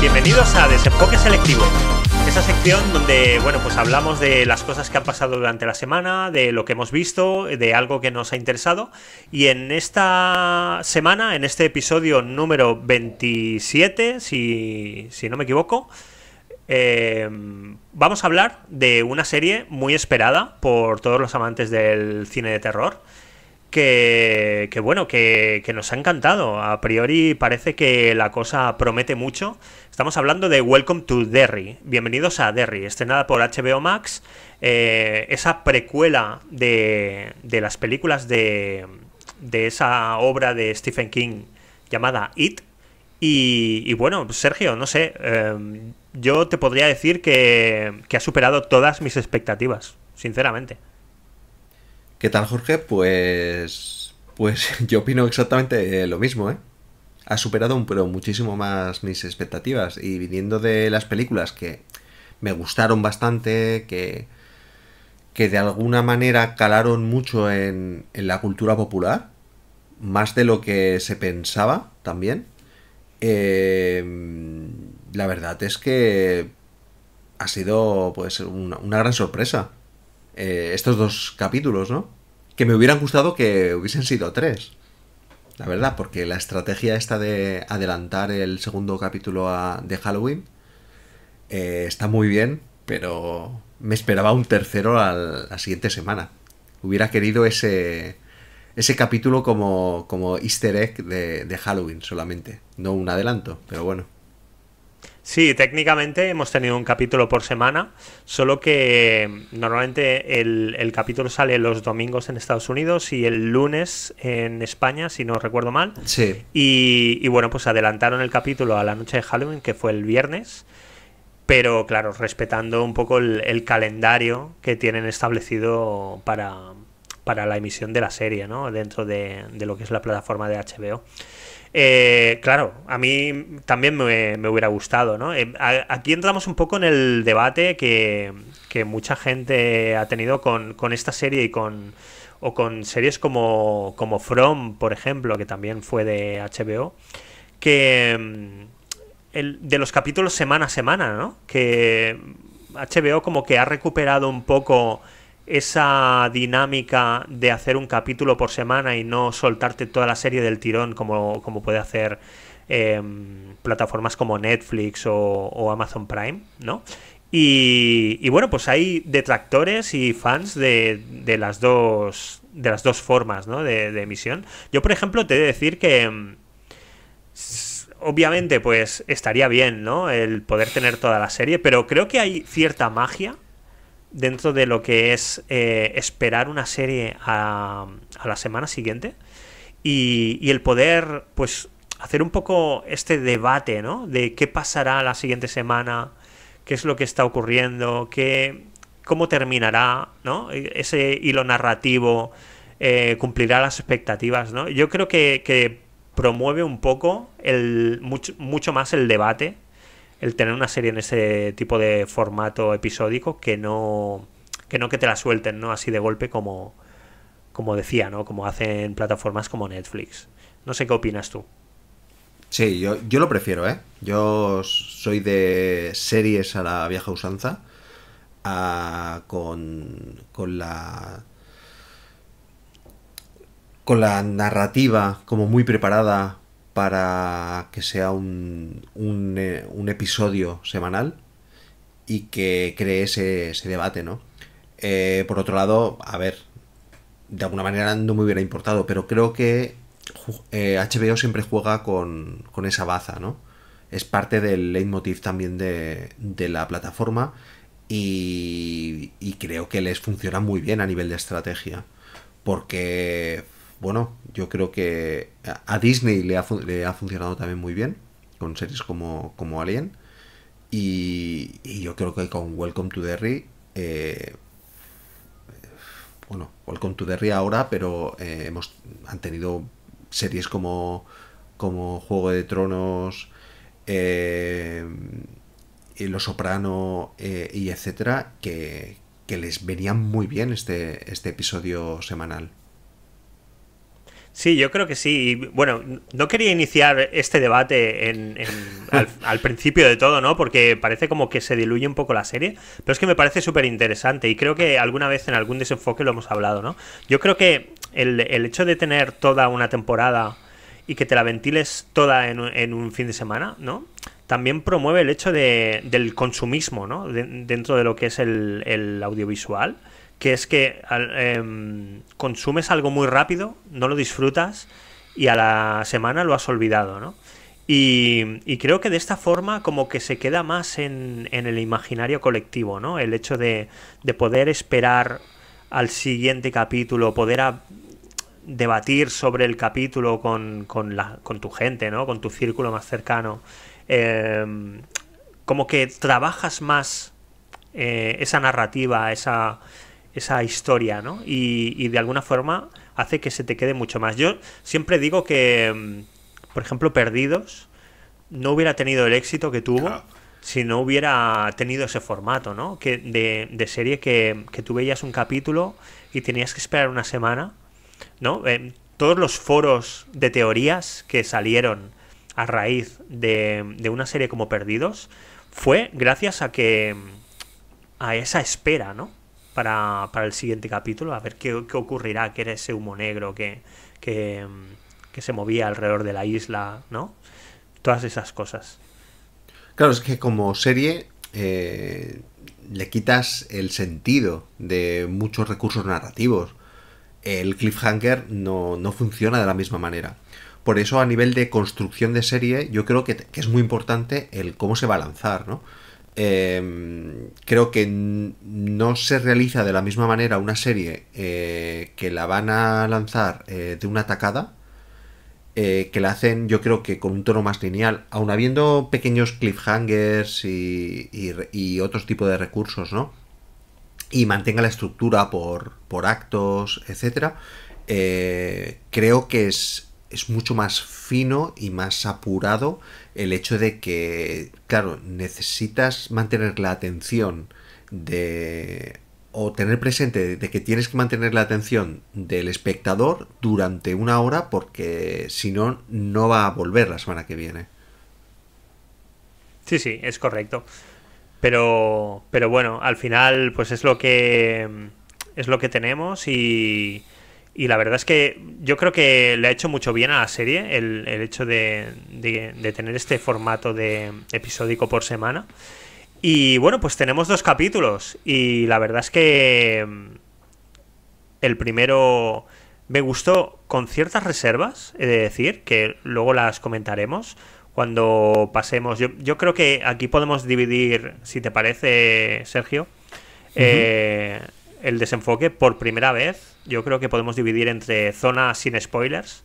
Bienvenidos a Desenfoque Selectivo, esa sección donde, bueno, pues hablamos de las cosas que han pasado durante la semana, de lo que hemos visto, de algo que nos ha interesado. Y en esta semana, en este episodio número 27, si no me equivoco, vamos a hablar de una serie muy esperada por todos los amantes del cine de terror. Que nos ha encantado. A priori parece que la cosa promete mucho. Estamos hablando de Welcome to Derry. Bienvenidos a Derry, estrenada por HBO Max. Esa precuela de las películas de esa obra de Stephen King llamada It. Y bueno, Sergio, no sé, yo te podría decir que ha superado todas mis expectativas, sinceramente. ¿Qué tal, Jorge? Pues yo opino exactamente lo mismo, ¿eh? Ha superado pero muchísimo más mis expectativas. Y viniendo de las películas que me gustaron bastante, que de alguna manera calaron mucho en la cultura popular, más de lo que se pensaba también, la verdad es que ha sido pues una gran sorpresa. Estos dos capítulos, ¿no? Que me hubieran gustado que hubiesen sido tres, la verdad, porque la estrategia esta de adelantar el segundo capítulo de Halloween está muy bien, pero me esperaba un tercero la siguiente semana. Hubiera querido ese capítulo como easter egg de Halloween solamente, no un adelanto, pero bueno. Sí, técnicamente hemos tenido un capítulo por semana, solo que normalmente el capítulo sale los domingos en Estados Unidos y el lunes en España, si no recuerdo mal. Sí. Y bueno, pues adelantaron el capítulo a la noche de Halloween, que fue el viernes, pero claro, respetando un poco el calendario que tienen establecido para la emisión de la serie, ¿no? Dentro de lo que es la plataforma de HBO. Claro, a mí también me hubiera gustado, ¿no? Aquí entramos un poco en el debate que mucha gente ha tenido con esta serie o con series como From, por ejemplo, que también fue de HBO, que de los capítulos semana a semana, ¿no? Que HBO como que ha recuperado un poco esa dinámica de hacer un capítulo por semana y no soltarte toda la serie del tirón como puede hacer plataformas como Netflix o Amazon Prime, ¿no? Y bueno, pues hay detractores y fans de las dos formas, ¿no? de emisión. Yo, por ejemplo, te he de decir que obviamente pues estaría bien, ¿no? El poder tener toda la serie, pero creo que hay cierta magia dentro de lo que es esperar una serie a la semana siguiente y el poder pues hacer un poco este debate, ¿no? De qué pasará la siguiente semana, qué es lo que está ocurriendo, cómo terminará, ¿no? Ese hilo narrativo cumplirá las expectativas, ¿no? Yo creo que promueve un poco mucho más el debate, el tener una serie en ese tipo de formato episódico que te la suelten, ¿no? Así de golpe como decía, ¿no? Como hacen plataformas como Netflix. No sé qué opinas tú. Sí, yo lo prefiero, ¿eh? Yo soy de series a la vieja usanza, con la narrativa como muy preparada para que sea un episodio semanal y que cree ese debate, ¿no? Por otro lado, a ver, de alguna manera no me hubiera importado, pero creo que HBO siempre juega con esa baza, ¿no? Es parte del leitmotiv también de la plataforma y creo que les funciona muy bien a nivel de estrategia. Porque, bueno, yo creo que a Disney le ha funcionado también muy bien con series como Alien. Y yo creo que con Welcome to Derry, bueno, Welcome to Derry ahora, pero han tenido series como Juego de Tronos, eh, y Los Soprano, y etcétera, que les venía muy bien este episodio semanal. Sí, yo creo que sí. Y, bueno, no quería iniciar este debate al principio de todo, ¿no? Porque parece como que se diluye un poco la serie, pero es que me parece súper interesante y creo que alguna vez en algún desenfoque lo hemos hablado, ¿no? Yo creo que el hecho de tener toda una temporada y que te la ventiles toda en un fin de semana, ¿no? También promueve el hecho del consumismo, ¿no? Dentro de lo que es el audiovisual, que es que consumes algo muy rápido, no lo disfrutas y a la semana lo has olvidado, ¿no? Y creo que de esta forma como que se queda más en el imaginario colectivo, ¿no? El hecho de poder esperar al siguiente capítulo, debatir sobre el capítulo con tu gente, ¿no? Con tu círculo más cercano. Eh, Como que trabajas más esa narrativa, esa historia, ¿no? Y de alguna forma hace que se te quede mucho más. Yo siempre digo que, por ejemplo, Perdidos no hubiera tenido el éxito que tuvo Claro. si no hubiera tenido ese formato, ¿no? De serie que tú veías un capítulo y tenías que esperar una semana, ¿no? Todos los foros de teorías que salieron a raíz de una serie como Perdidos fue gracias a esa espera, ¿no? Para el siguiente capítulo, a ver qué ocurrirá, qué era ese humo negro que, que se movía alrededor de la isla, ¿no? Todas esas cosas. Claro, es que como serie le quitas el sentido de muchos recursos narrativos. El cliffhanger no funciona de la misma manera. Por eso, a nivel de construcción de serie, yo creo que es muy importante el cómo se va a lanzar, ¿no? Creo que no se realiza de la misma manera una serie que la van a lanzar de una tacada, que la hacen yo creo que con un tono más lineal, aun habiendo pequeños cliffhangers y otros tipos de recursos, ¿no? Y mantenga la estructura por actos, etcétera. Creo que es mucho más fino y más apurado el hecho de que, claro, necesitas mantener la atención de o tener presente de que tienes que mantener la atención del espectador durante una hora porque si no, no va a volver la semana que viene. Sí, sí, es correcto. Pero bueno, al final, pues es lo que tenemos y la verdad es que yo creo que le ha hecho mucho bien a la serie el hecho de tener este formato de episódico por semana. Y bueno, pues tenemos 2 capítulos y la verdad es que el primero me gustó con ciertas reservas, he de decir, que luego las comentaremos cuando pasemos. Yo creo que aquí podemos dividir, si te parece, Sergio, Ujú. eh, el desenfoque por primera vez. Yo creo que podemos dividir entre zona sin spoilers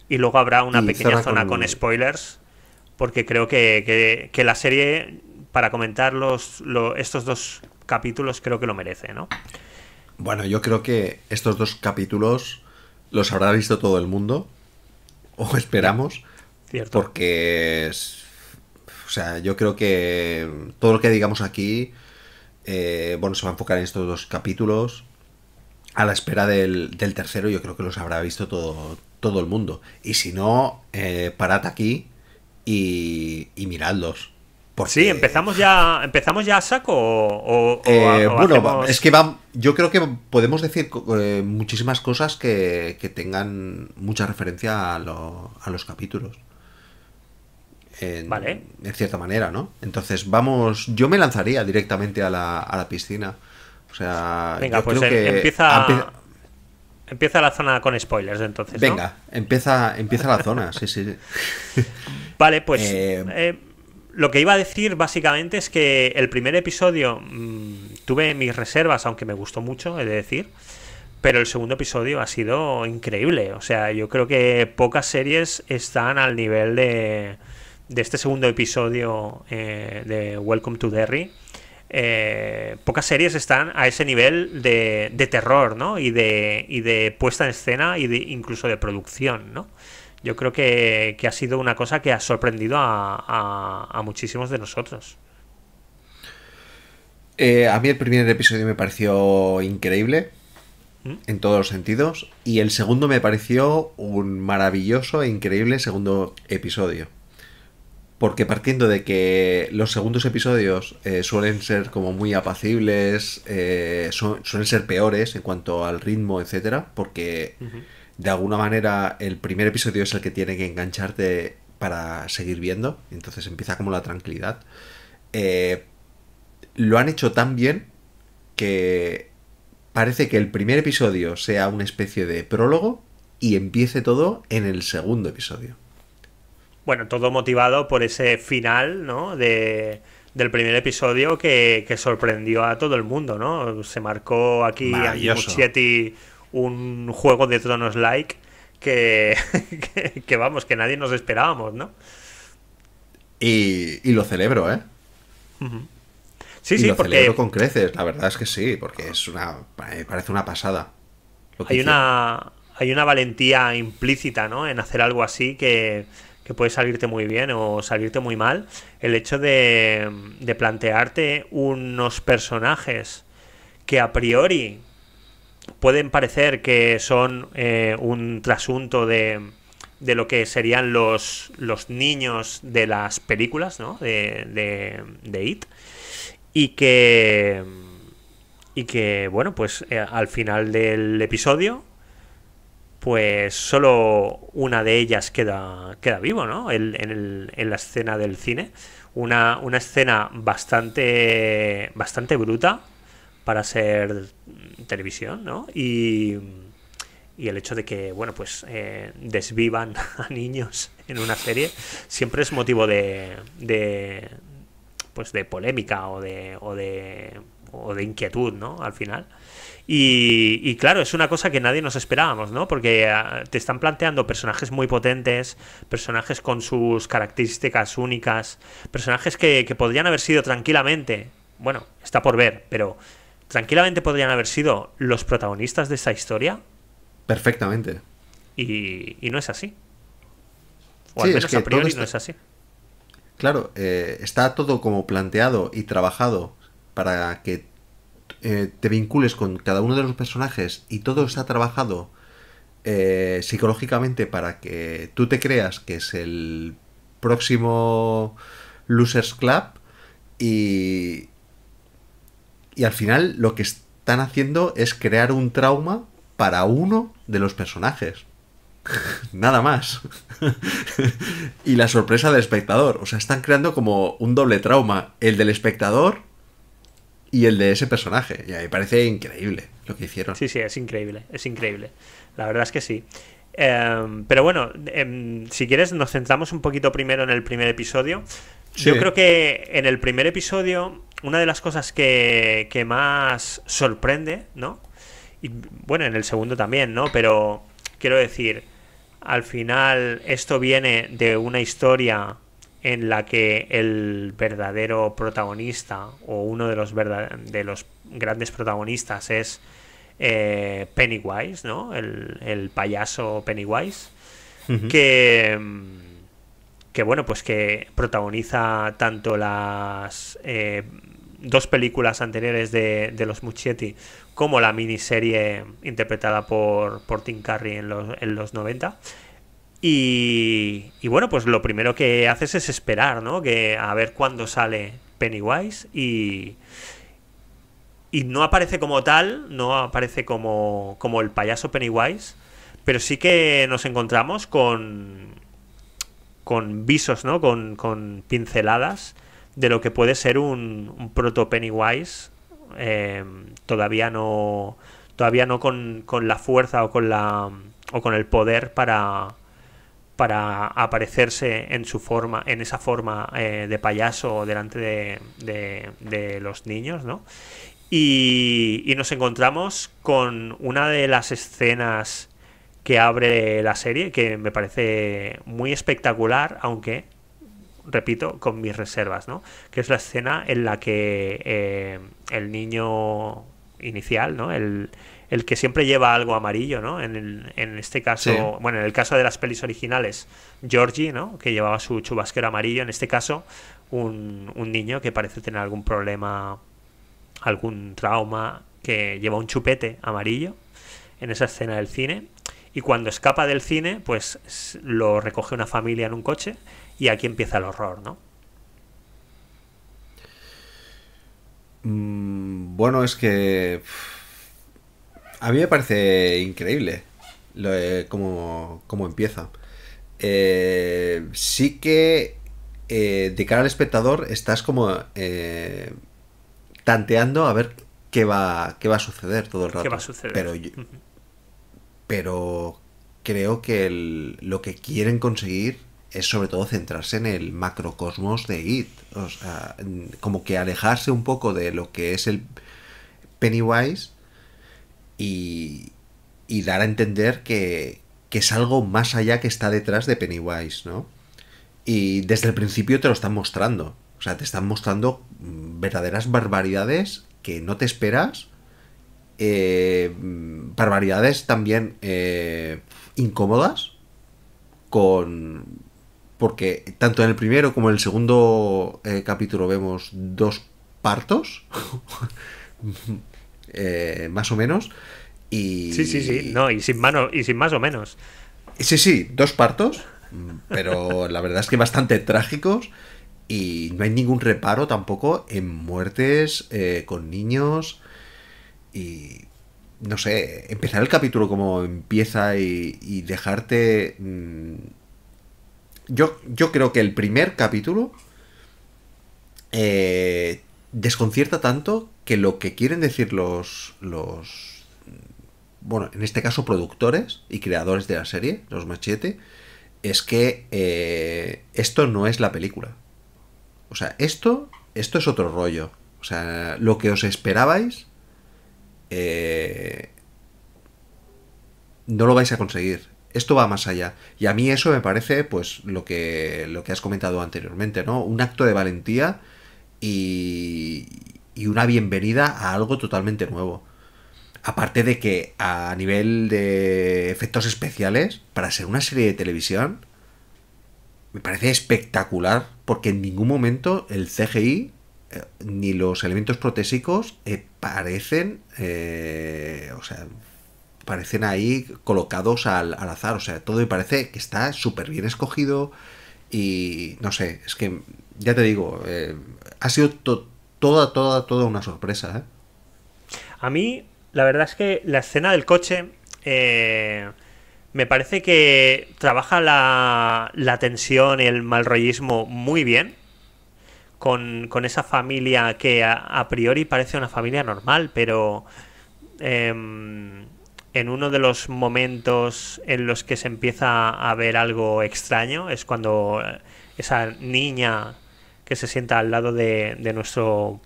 y luego habrá una Y pequeña zona zona con con... spoilers, porque creo que la serie, para comentar estos 2 capítulos, creo que lo merece, ¿no? Bueno, yo creo que estos dos capítulos los habrá visto todo el mundo, o Ya, esperamos, cierto. porque o sea, yo creo que todo lo que digamos aquí, bueno, se va a enfocar en estos dos capítulos. A la espera del tercero, yo creo que los habrá visto todo el mundo. Y si no, parad aquí y miradlos. Sí, Porque, empezamos ya a saco o bueno, es hacemos. que yo creo que podemos decir muchísimas cosas que tengan mucha referencia a los capítulos. Vale. En cierta manera, ¿no? Entonces, vamos, yo me lanzaría directamente a la piscina. O sea, Venga, yo pues creo que... empieza la zona con spoilers entonces, ¿no? Venga, empieza la zona, sí, sí. Vale, pues Eh, lo que iba a decir básicamente es que el primer episodio tuve mis reservas, aunque me gustó mucho, he de decir, pero el segundo episodio ha sido increíble. O sea, yo creo que pocas series están al nivel de este segundo episodio de Welcome to Derry. Pocas series están a ese nivel de terror, ¿no? Y de puesta en escena y incluso de producción, ¿no? Yo creo que ha sido una cosa que ha sorprendido a muchísimos de nosotros. a mí el primer episodio me pareció increíble. ¿Mm? en todos los sentidos. Y el segundo me pareció un maravilloso e increíble segundo episodio. Porque partiendo de que los segundos episodios suelen ser como muy apacibles, suelen ser peores en cuanto al ritmo, etcétera, porque Ujú. de alguna manera el primer episodio es el que tiene que engancharte para seguir viendo, entonces empieza como la tranquilidad. Eh, lo han hecho tan bien que parece que el primer episodio sea una especie de prólogo y empiece todo en el segundo episodio. Bueno, todo motivado por ese final, ¿no? Del primer episodio que sorprendió a todo el mundo, ¿no? Se marcó aquí Andy Maravilloso. Muschietti un juego de tronos like que, que vamos, que nadie nos esperábamos, ¿no? Y lo celebro, ¿eh? Sí, Y sí, lo celebro porque con creces, la verdad es que sí, porque es una, me parece una pasada lo que hicieron. hay una valentía implícita, ¿no? En hacer algo así que puede salirte muy bien o salirte muy mal. El hecho de plantearte unos personajes que a priori pueden parecer que son un trasunto de lo que serían los niños de las películas, ¿no? De It. Y que, y que bueno, pues al final del episodio, pues solo una de ellas queda vivo, ¿no? En la escena del cine. Una escena bastante bruta para ser televisión, ¿no? Y el hecho de que, bueno, pues desvivan a niños en una serie siempre es motivo pues de polémica o de inquietud, ¿no? Al final. Y claro, es una cosa que nadie nos esperábamos, ¿no? Porque te están planteando personajes muy potentes, personajes con sus características únicas, personajes que podrían haber sido tranquilamente, bueno, está por ver, pero tranquilamente podrían haber sido los protagonistas de esta historia Perfectamente. y no es así. O al Sí, es menos que a todo priori no está, es así. claro, está todo como planteado y trabajado para que te vincules con cada uno de los personajes y todo está trabajado psicológicamente para que tú te creas que es el próximo Losers Club y, y al final lo que están haciendo es crear un trauma para uno de los personajes. Nada más. Y la sorpresa del espectador. O sea, están creando como un doble trauma. El del espectador y el de ese personaje. Y a mí me parece increíble lo que hicieron. Sí, sí, es increíble, es increíble. La verdad es que sí. Pero bueno, si quieres nos centramos un poquito primero en el primer episodio. Sí. Yo creo que en el primer episodio una de las cosas que más sorprende, ¿no? Y bueno, en el segundo también, ¿no? Pero quiero decir, al final esto viene de una historia en la que el verdadero protagonista o uno de los grandes protagonistas es Pennywise, ¿no? El payaso Pennywise, Ujú. que, que bueno, pues que protagoniza tanto las dos películas anteriores de los Muschietti como la miniserie interpretada por Tim Curry en los 90. Y bueno, pues lo primero que haces es esperar, ¿no? Que a ver cuándo sale Pennywise y no aparece como tal, no aparece como el payaso Pennywise, pero sí que nos encontramos con visos, ¿no? Con pinceladas de lo que puede ser un proto Pennywise, eh, todavía no todavía no con la fuerza o con el poder para aparecerse en su forma, en esa forma de payaso delante de los niños, ¿no? Y nos encontramos con una de las escenas que abre la serie, que me parece muy espectacular, aunque, repito, con mis reservas, ¿no? Que es la escena en la que el niño inicial, ¿no? El que siempre lleva algo amarillo, ¿no? En este Sí. caso, bueno, en el caso de las pelis originales, Georgie, ¿no? Que llevaba su chubasquero amarillo. En este caso, un niño que parece tener algún problema, algún trauma, que lleva un chupete amarillo en esa escena del cine. Y cuando escapa del cine, pues lo recoge una familia en un coche y aquí empieza el horror, ¿no? Bueno, es que a mí me parece increíble cómo empieza. Sí que de cara al espectador estás como tanteando a ver qué va a suceder todo el ¿Qué va a rato. suceder? Pero creo que lo que quieren conseguir es sobre todo centrarse en el macrocosmos de It. O sea, como que alejarse un poco de lo que es el Pennywise y, y dar a entender que es algo más allá que está detrás de Pennywise, ¿no? Y desde el principio te lo están mostrando. O sea, te están mostrando verdaderas barbaridades que no te esperas. Barbaridades también incómodas. Porque tanto en el primero como en el segundo capítulo vemos dos partos. Más o menos. Sí, sí, sí. Y. No, y sin más o menos. Sí, sí, dos partos. Pero la verdad es que bastante trágicos. Y no hay ningún reparo tampoco en muertes con niños. Y no sé, empezar el capítulo como empieza y dejarte. Yo creo que el primer capítulo desconcierta tanto que lo que quieren decir bueno, en este caso productores y creadores de la serie, los Machete, es que esto no es la película. O sea, esto es otro rollo. O sea, lo que os esperabais eh, no lo vais a conseguir. Esto va más allá. Y a mí eso me parece, pues, lo que has comentado anteriormente, ¿no? Un acto de valentía y, y una bienvenida a algo totalmente nuevo. Aparte de que a nivel de efectos especiales, para ser una serie de televisión, me parece espectacular porque en ningún momento el CGI ni los elementos protésicos parecen, o sea, parecen ahí colocados al azar. O sea, todo me parece que está súper bien escogido y no sé, es que ya te digo, ha sido toda una sorpresa, ¿eh? A mí, la verdad es que la escena del coche me parece que trabaja la tensión y el malrollismo muy bien. Con esa familia que a priori parece una familia normal, pero en uno de los momentos en los que se empieza a ver algo extraño es cuando esa niña que se sienta al lado de nuestro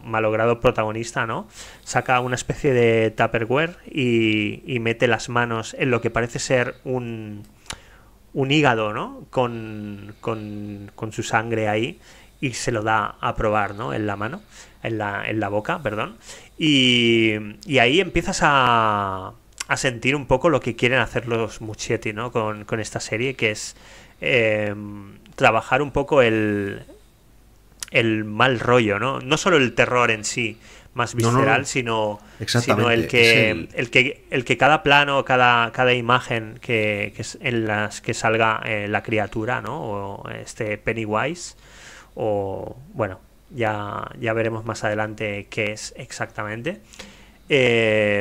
malogrado protagonista, ¿no? Saca una especie de Tupperware y mete las manos en lo que parece ser un hígado, ¿no? Con su sangre ahí y se lo da a probar, ¿no? En la mano, en la boca, perdón. Y ahí empiezas a sentir un poco lo que quieren hacer los Muschietti, ¿no? Con esta serie, que es trabajar un poco el mal rollo, ¿no? No solo el terror en sí, más No, no, visceral, no. sino Exactamente. Es el. el que cada plano, cada imagen en las que salga la criatura, ¿no? O este Pennywise, o bueno, ya veremos más adelante qué es exactamente,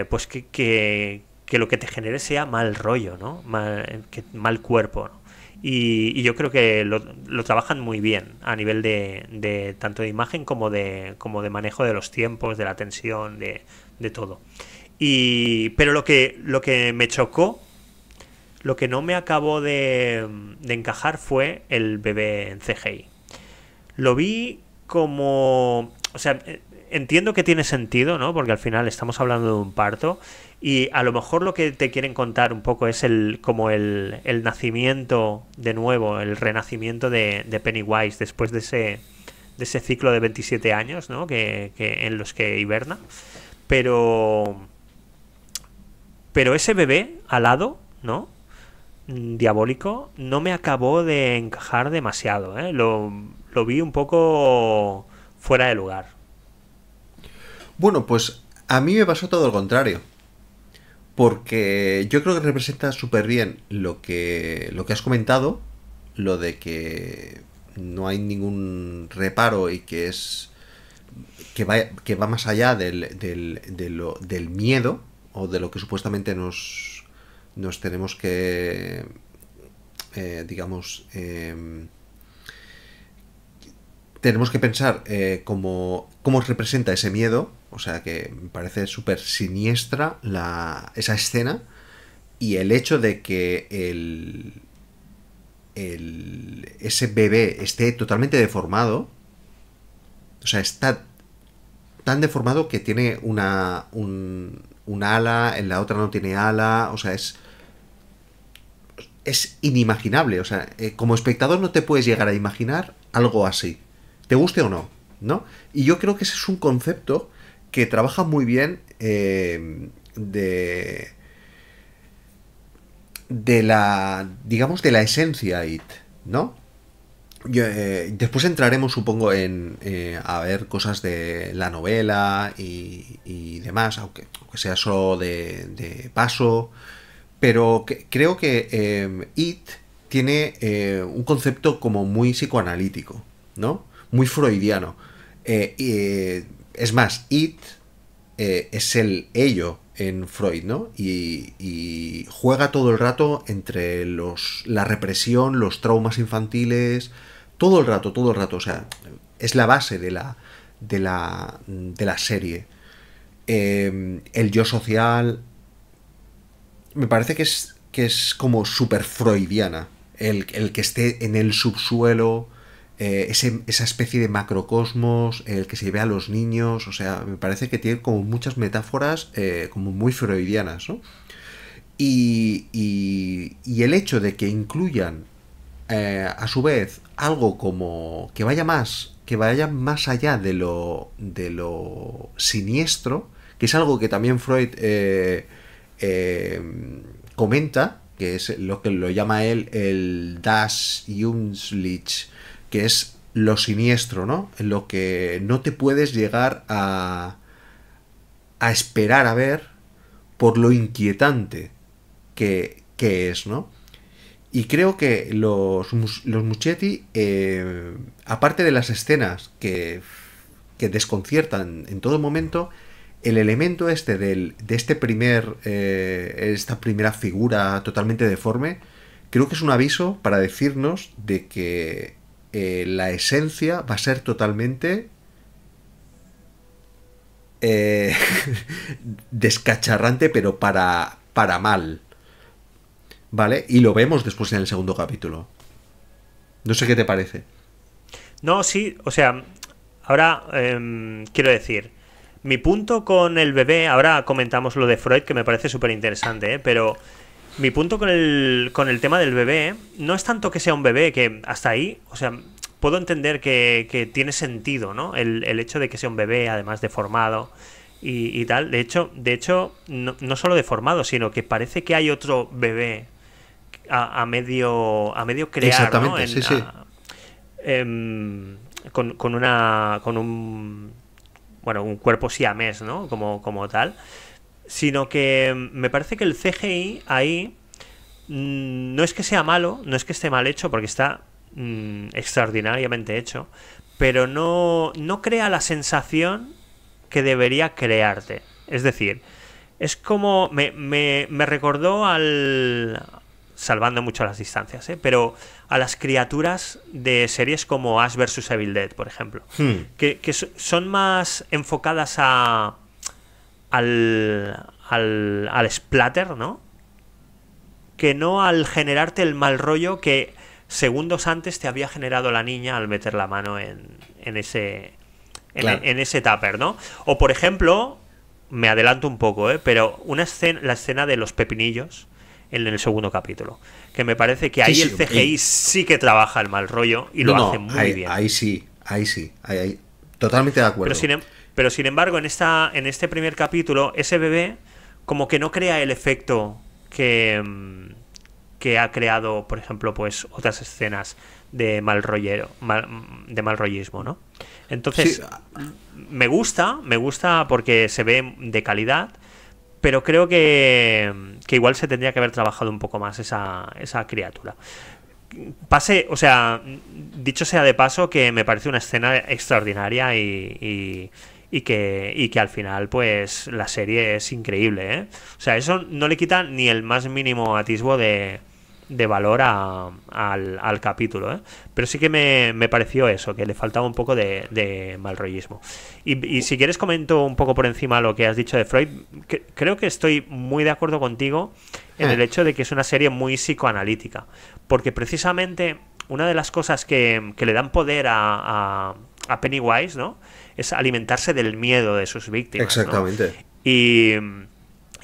pues que lo que te genere sea mal rollo, ¿no? Mal cuerpo, ¿no? Y yo creo que lo trabajan muy bien a nivel de tanto de imagen como de manejo de los tiempos, de la tensión, de todo. Pero lo que me chocó, lo que no me acabó de encajar fue el bebé en CGI. Lo vi como... O sea, entiendo que tiene sentido, ¿no? Porque al final estamos hablando de un parto y a lo mejor lo que te quieren contar un poco es como el nacimiento de nuevo, el renacimiento de Pennywise después de ese ciclo de 27 años, ¿no? Que en los que hiberna. Pero ese bebé alado, ¿no? Diabólico, no me acabó de encajar demasiado, ¿eh? Lo vi un poco fuera de lugar. Bueno, pues a mí me pasó todo lo contrario. porque yo creo que representa súper bien lo que has comentado, lo de que no hay ningún reparo y que va más allá del miedo o de lo que supuestamente nos tenemos que, digamos, tenemos que pensar cómo representa ese miedo. O sea que me parece súper siniestra esa escena, y el hecho de que ese bebé esté totalmente deformado. O sea, está tan deformado que tiene una ala, en la otra no tiene ala. O sea, es inimaginable. O sea, como espectador no te puedes llegar a imaginar algo así, te guste o no, ¿no? Y yo creo que ese es un concepto que trabaja muy bien, de la, digamos, de la esencia IT, ¿no? Después entraremos, supongo, a ver cosas de la novela y demás, aunque sea solo de paso. Pero creo que It tiene un concepto como muy psicoanalítico, ¿no? Muy freudiano. Es más, It es el ello en Freud, ¿no? Y juega todo el rato entre la represión, los traumas infantiles, todo el rato, todo el rato. O sea, es la base de la serie. El yo social me parece que es como súper freudiana. El que esté en el subsuelo, esa especie de macrocosmos, el que se ve a los niños. O sea, me parece que tiene como muchas metáforas como muy freudianas, ¿no? Y el hecho de que incluyan a su vez algo como que vaya más allá de lo siniestro, que es algo que también Freud eh, comenta, que es lo que lo llama él el Das Unschuldig, que es lo siniestro, ¿no? Lo que no te puedes llegar a esperar a ver por lo inquietante que es, ¿no? Y creo que los Muschietti, aparte de las escenas que desconciertan en todo momento, el elemento de esta primera figura totalmente deforme, creo que es un aviso para decirnos de que la esencia va a ser totalmente eh, descacharrante, pero para mal, ¿vale? Y lo vemos después en el segundo capítulo. No sé qué te parece. No, sí, o sea, ahora quiero decir, mi punto con el bebé, ahora comentamos lo de Freud, que me parece súper interesante, pero mi punto con el tema del bebé no es tanto que sea un bebé, que hasta ahí, o sea, puedo entender que tiene sentido, ¿no? El hecho de que sea un bebé, además deformado y tal. De hecho no solo deformado, sino que parece que hay otro bebé a medio crear, ¿no? Exactamente, sí, sí. Con un bueno, un cuerpo siamés, ¿no? Como tal. Sino que me parece que el CGI ahí no es que sea malo, no es que esté mal hecho, porque está extraordinariamente hecho, pero no crea la sensación que debería crearte. Es decir, es como me recordó salvando mucho las distancias, pero a las criaturas de series como Ash vs Evil Dead, por ejemplo, que son más enfocadas al splatter, ¿no? Que no al generarte el mal rollo que segundos antes te había generado la niña al meter la mano en ese Claro. en ese tupper, ¿no? O por ejemplo, me adelanto un poco, pero la escena de los pepinillos en el segundo capítulo, que me parece que Sí, ahí el sí. CGI sí que trabaja el mal rollo y No, lo hace no, muy ahí, bien. ahí sí, ahí sí. Ahí. Totalmente de Pero acuerdo. pero sin embargo, en este primer capítulo, ese bebé como que no crea el efecto que ha creado, por ejemplo, pues otras escenas de de mal rollismo, ¿no? Sí, Entonces, me gusta porque se ve de calidad, pero creo que igual se tendría que haber trabajado un poco más esa criatura. O sea, dicho sea de paso, que me parece una escena extraordinaria y que al final, pues, la serie es increíble, ¿eh? O sea, eso no le quita ni el más mínimo atisbo de valor al capítulo, ¿eh? Pero sí que me pareció eso, que le faltaba un poco de malrollismo. Y si quieres comento un poco por encima lo que has dicho de Freud, creo que estoy muy de acuerdo contigo en el hecho de que es una serie muy psicoanalítica, porque precisamente una de las cosas que le dan poder a Pennywise, ¿no?, es alimentarse del miedo de sus víctimas, Exactamente. ¿no?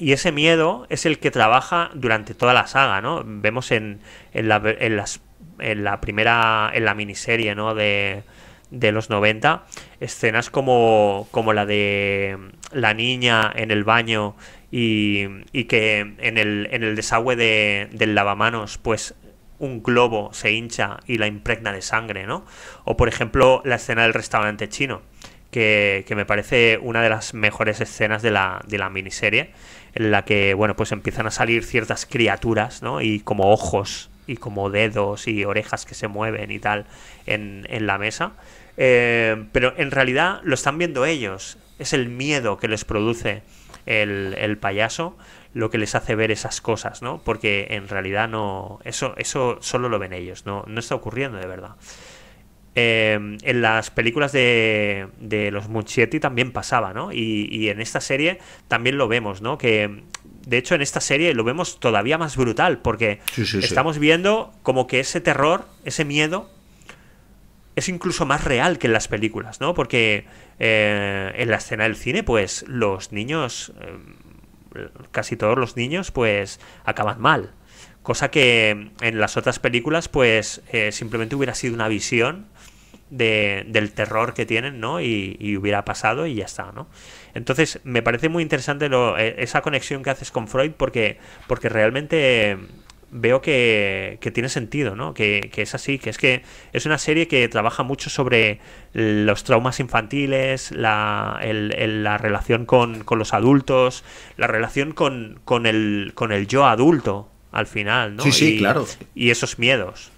Y ese miedo es el que trabaja durante toda la saga, ¿no? Vemos en la primera, en la miniserie, ¿no?, de los 90, escenas como la de la niña en el baño y que en el desagüe del lavamanos, pues un globo se hincha y la impregna de sangre, ¿no? O por ejemplo la escena del restaurante chino, que me parece una de las mejores escenas de la miniserie, en la que, bueno, pues empiezan a salir ciertas criaturas, ¿no?, y como ojos y como dedos y orejas que se mueven y tal en la mesa, pero en realidad lo están viendo ellos. Es el miedo que les produce el payaso lo que les hace ver esas cosas, ¿no? Porque en realidad no, eso solo lo ven ellos, no está ocurriendo de verdad. En las películas de los Muschietti también pasaba, ¿no? Y en esta serie también lo vemos, ¿no? Que de hecho en esta serie lo vemos todavía más brutal, porque estamos viendo como que ese terror, ese miedo, es incluso más real que en las películas, ¿no? Porque en la escena del cine, pues los niños, casi todos los niños, pues acaban mal. Cosa que en las otras películas, pues simplemente hubiera sido una visión del terror que tienen, ¿no? Y hubiera pasado y ya está, ¿no? Entonces me parece muy interesante esa conexión que haces con Freud, porque realmente veo que tiene sentido, ¿no? Que es así, que es una serie que trabaja mucho sobre los traumas infantiles, la relación con los adultos, la relación con el yo adulto al final, ¿no? Sí, claro. Y esos miedos.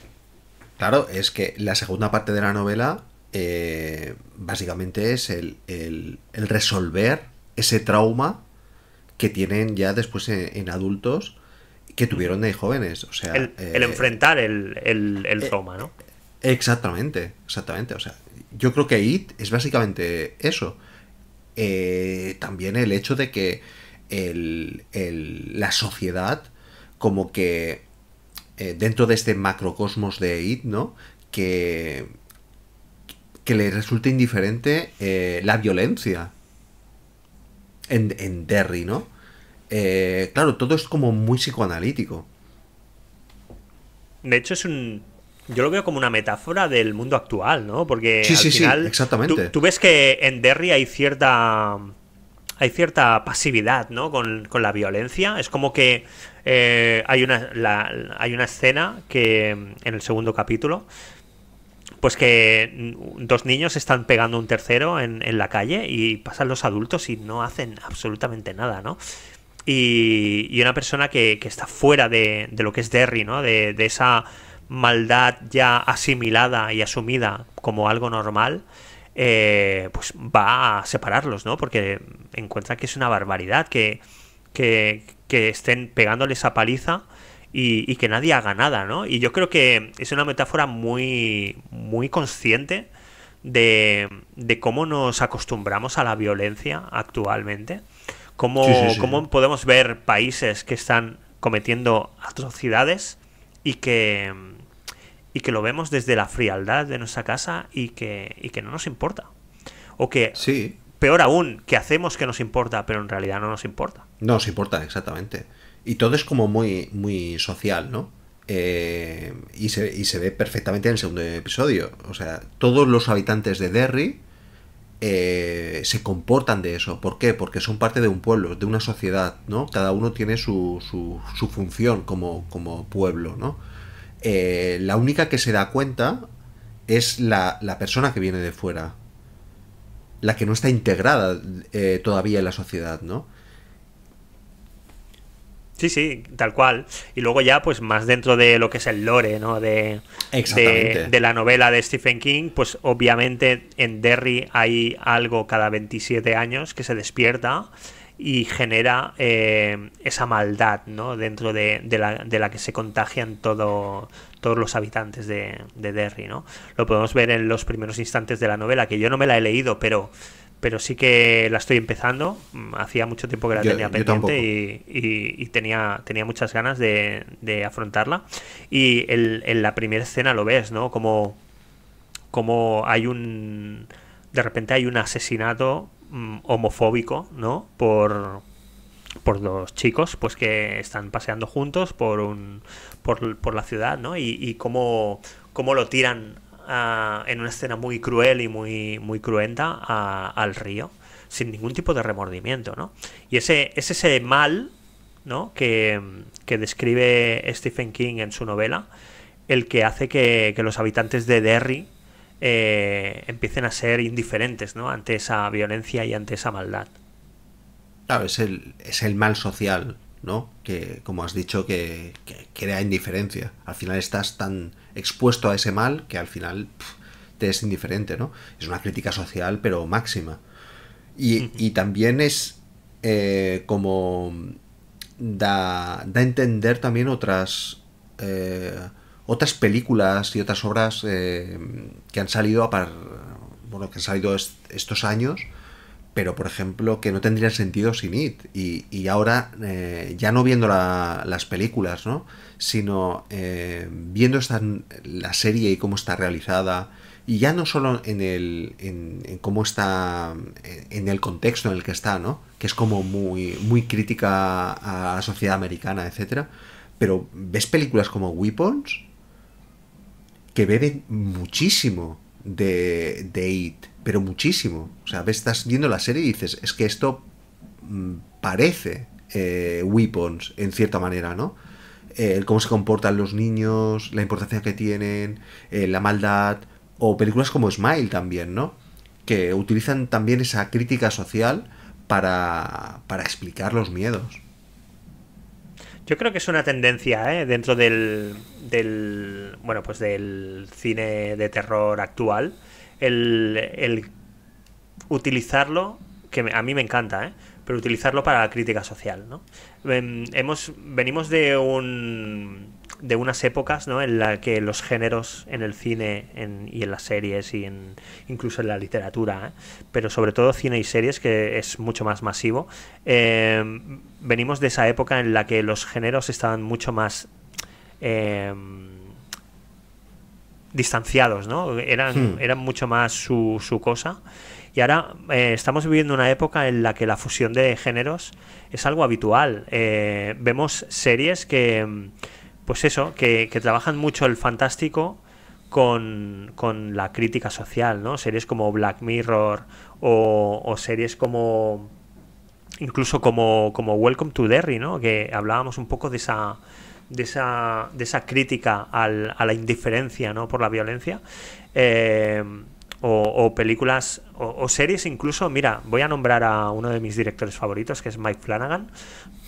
Claro, es que la segunda parte de la novela básicamente es el resolver ese trauma que tienen ya después en adultos, que tuvieron de jóvenes. O sea, el enfrentar el trauma, ¿no? Exactamente. O sea, yo creo que It es básicamente eso. También el hecho de que la sociedad, como que dentro de este macrocosmos de It, ¿no?, que le resulta indiferente la violencia en Derry, ¿no? Claro, todo es como muy psicoanalítico. De hecho, yo lo veo como una metáfora del mundo actual, ¿no? Porque al final exactamente. Tú ves que en Derry hay cierta pasividad, ¿no?, con la violencia. Es como que hay una escena que en el segundo capítulo, pues que dos niños están pegando a un tercero en la calle y pasan los adultos y no hacen absolutamente nada, ¿no? Y una persona que está fuera de lo que es Derry, ¿no?, de esa maldad ya asimilada y asumida como algo normal, pues va a separarlos, ¿no? Porque encuentra que es una barbaridad que estén pegándole esa paliza y que nadie haga nada, ¿no? Y yo creo que es una metáfora muy, muy consciente de cómo nos acostumbramos a la violencia actualmente. Cómo podemos ver países que están cometiendo atrocidades y que lo vemos desde la frialdad de nuestra casa y que no nos importa. O que, peor aún, que hacemos que nos importa, pero en realidad no nos importa. No nos importa, exactamente. Y todo es como muy, muy social, ¿no? Y se ve perfectamente en el segundo episodio. O sea, todos los habitantes de Derry se comportan de eso. ¿Por qué? Porque son parte de un pueblo, de una sociedad, ¿no? Cada uno tiene su función como pueblo, ¿no? La única que se da cuenta es la persona que viene de fuera, la que no está integrada todavía en la sociedad, ¿no? Sí, sí, tal cual. Y luego ya, pues más dentro de lo que es el lore, ¿no? Exactamente. De la novela de Stephen King, pues obviamente en Derry hay algo cada 27 años que se despierta y genera esa maldad, ¿no? Dentro de la que se contagian todos los habitantes de Derry, ¿no? Lo podemos ver en los primeros instantes de la novela, que yo no me la he leído, pero sí que la estoy empezando. Hacía mucho tiempo que la tenía Yo pendiente tampoco. y tenía muchas ganas de afrontarla. Y en la primera escena lo ves, ¿no? Como hay un... De repente hay un asesinato homofóbico, ¿no? Por dos chicos pues que están paseando juntos por la ciudad, ¿no? Y cómo lo tiran en una escena muy cruel y muy cruenta al río sin ningún tipo de remordimiento, ¿no? Y es ese mal, ¿no? Que describe Stephen King en su novela, el que hace que los habitantes de Derry empiecen a ser indiferentes, ¿no? Ante esa violencia y ante esa maldad. Claro, es el mal social, ¿no? Que, como has dicho, que crea indiferencia. Al final estás tan expuesto a ese mal que al final te es indiferente, ¿no? Es una crítica social, pero máxima. Y también es como da a entender también otras películas y otras obras que han salido bueno, que han salido estos años, pero por ejemplo que no tendrían sentido sin It. Y ahora, ya no viendo las películas, ¿no? Sino viendo la serie y cómo está realizada, y ya no solo en cómo está, en el contexto en el que está, ¿no? Que es como muy crítica a la sociedad americana, etcétera. Pero ves películas como Weapons que beben muchísimo de It, pero muchísimo. O sea, estás viendo la serie y dices, es que esto parece Weapons en cierta manera, ¿no? Cómo se comportan los niños, la importancia que tienen, la maldad, o películas como Smile también, ¿no? Que utilizan también esa crítica social para explicar los miedos. Yo creo que es una tendencia, dentro bueno, pues del cine de terror actual, el utilizarlo, a mí me encanta, pero utilizarlo para la crítica social, ¿no? Venimos de unas épocas, ¿no? En la que los géneros en el cine y en las series y incluso en la literatura, pero sobre todo cine y series, que es mucho más masivo, venimos de esa época en la que los géneros estaban mucho más eh, distanciados, ¿no? Hmm. Eran mucho más su cosa. Y ahora estamos viviendo una época en la que la fusión de géneros es algo habitual. Vemos series pues eso, que trabajan mucho el fantástico con la crítica social, ¿no? Series como Black Mirror o series incluso como Welcome to Derry, ¿no? Que hablábamos un poco de esa crítica a la indiferencia, ¿no? Por la violencia. O películas o series incluso. Mira, voy a nombrar a uno de mis directores favoritos, que es Mike Flanagan,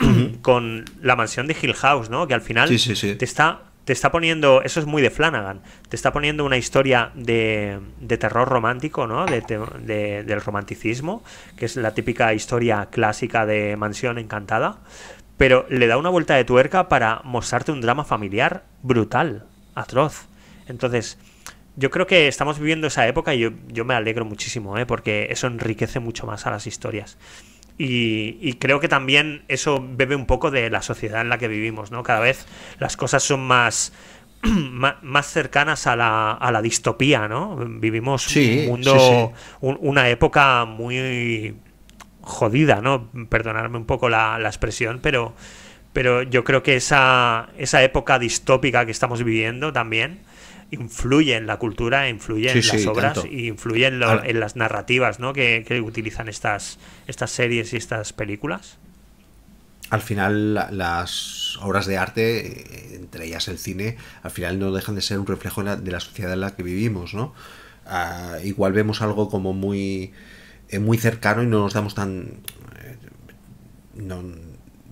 Ujú. con La mansión de Hill House, ¿no? Que al final Sí, sí, sí. te está poniendo, eso es muy de Flanagan, te está poniendo una historia de terror romántico, ¿no? Del romanticismo, que es la típica historia clásica de mansión encantada, pero le da una vuelta de tuerca para mostrarte un drama familiar brutal, atroz. Entonces, yo creo que estamos viviendo esa época y yo me alegro muchísimo, porque eso enriquece mucho más a las historias. Y creo que también eso bebe un poco de la sociedad en la que vivimos, ¿no? Cada vez las cosas son más cercanas a la distopía, ¿no? Vivimos un Sí, sí, mundo, sí. una época muy jodida, ¿no? Perdonadme un poco la expresión, pero yo creo que esa época distópica que estamos viviendo también influye en la cultura, influye Sí, en las sí, obras tanto. y influye Al, en las narrativas, ¿no? que utilizan estas series y estas películas. al final, las obras de arte, entre ellas el cine, al final no dejan de ser un reflejo de la sociedad en la que vivimos, ¿no? Igual vemos algo como muy cercano y no nos damos no,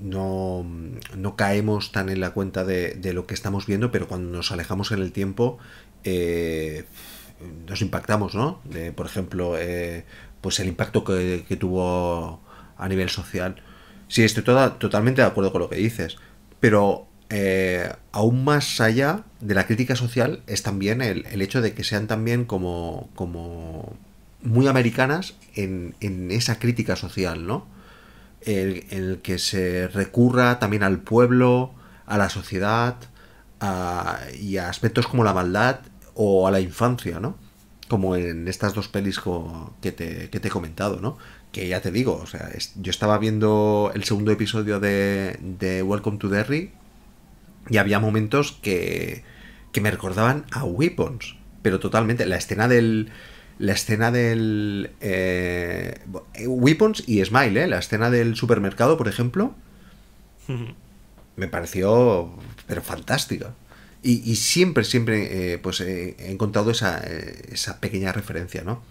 no caemos tan en la cuenta de lo que estamos viendo, pero cuando nos alejamos en el tiempo nos impactamos, ¿no? Por ejemplo, pues el impacto que tuvo a nivel social. Sí, estoy totalmente de acuerdo con lo que dices, pero aún más allá de la crítica social es también el hecho de que sean también como muy americanas en esa crítica social, ¿no? El que se recurra también al pueblo, a la sociedad, y a aspectos como la maldad o a la infancia, ¿no? Como en estas dos pelis que te he comentado, ¿no? Que ya te digo, o sea, yo estaba viendo el segundo episodio de Welcome to Derry y había momentos que me recordaban a Weapons, pero totalmente. La escena del Weapons y Smile, la escena del supermercado, por ejemplo, me pareció pero fantástica. Y siempre, pues he encontrado esa pequeña referencia, ¿no?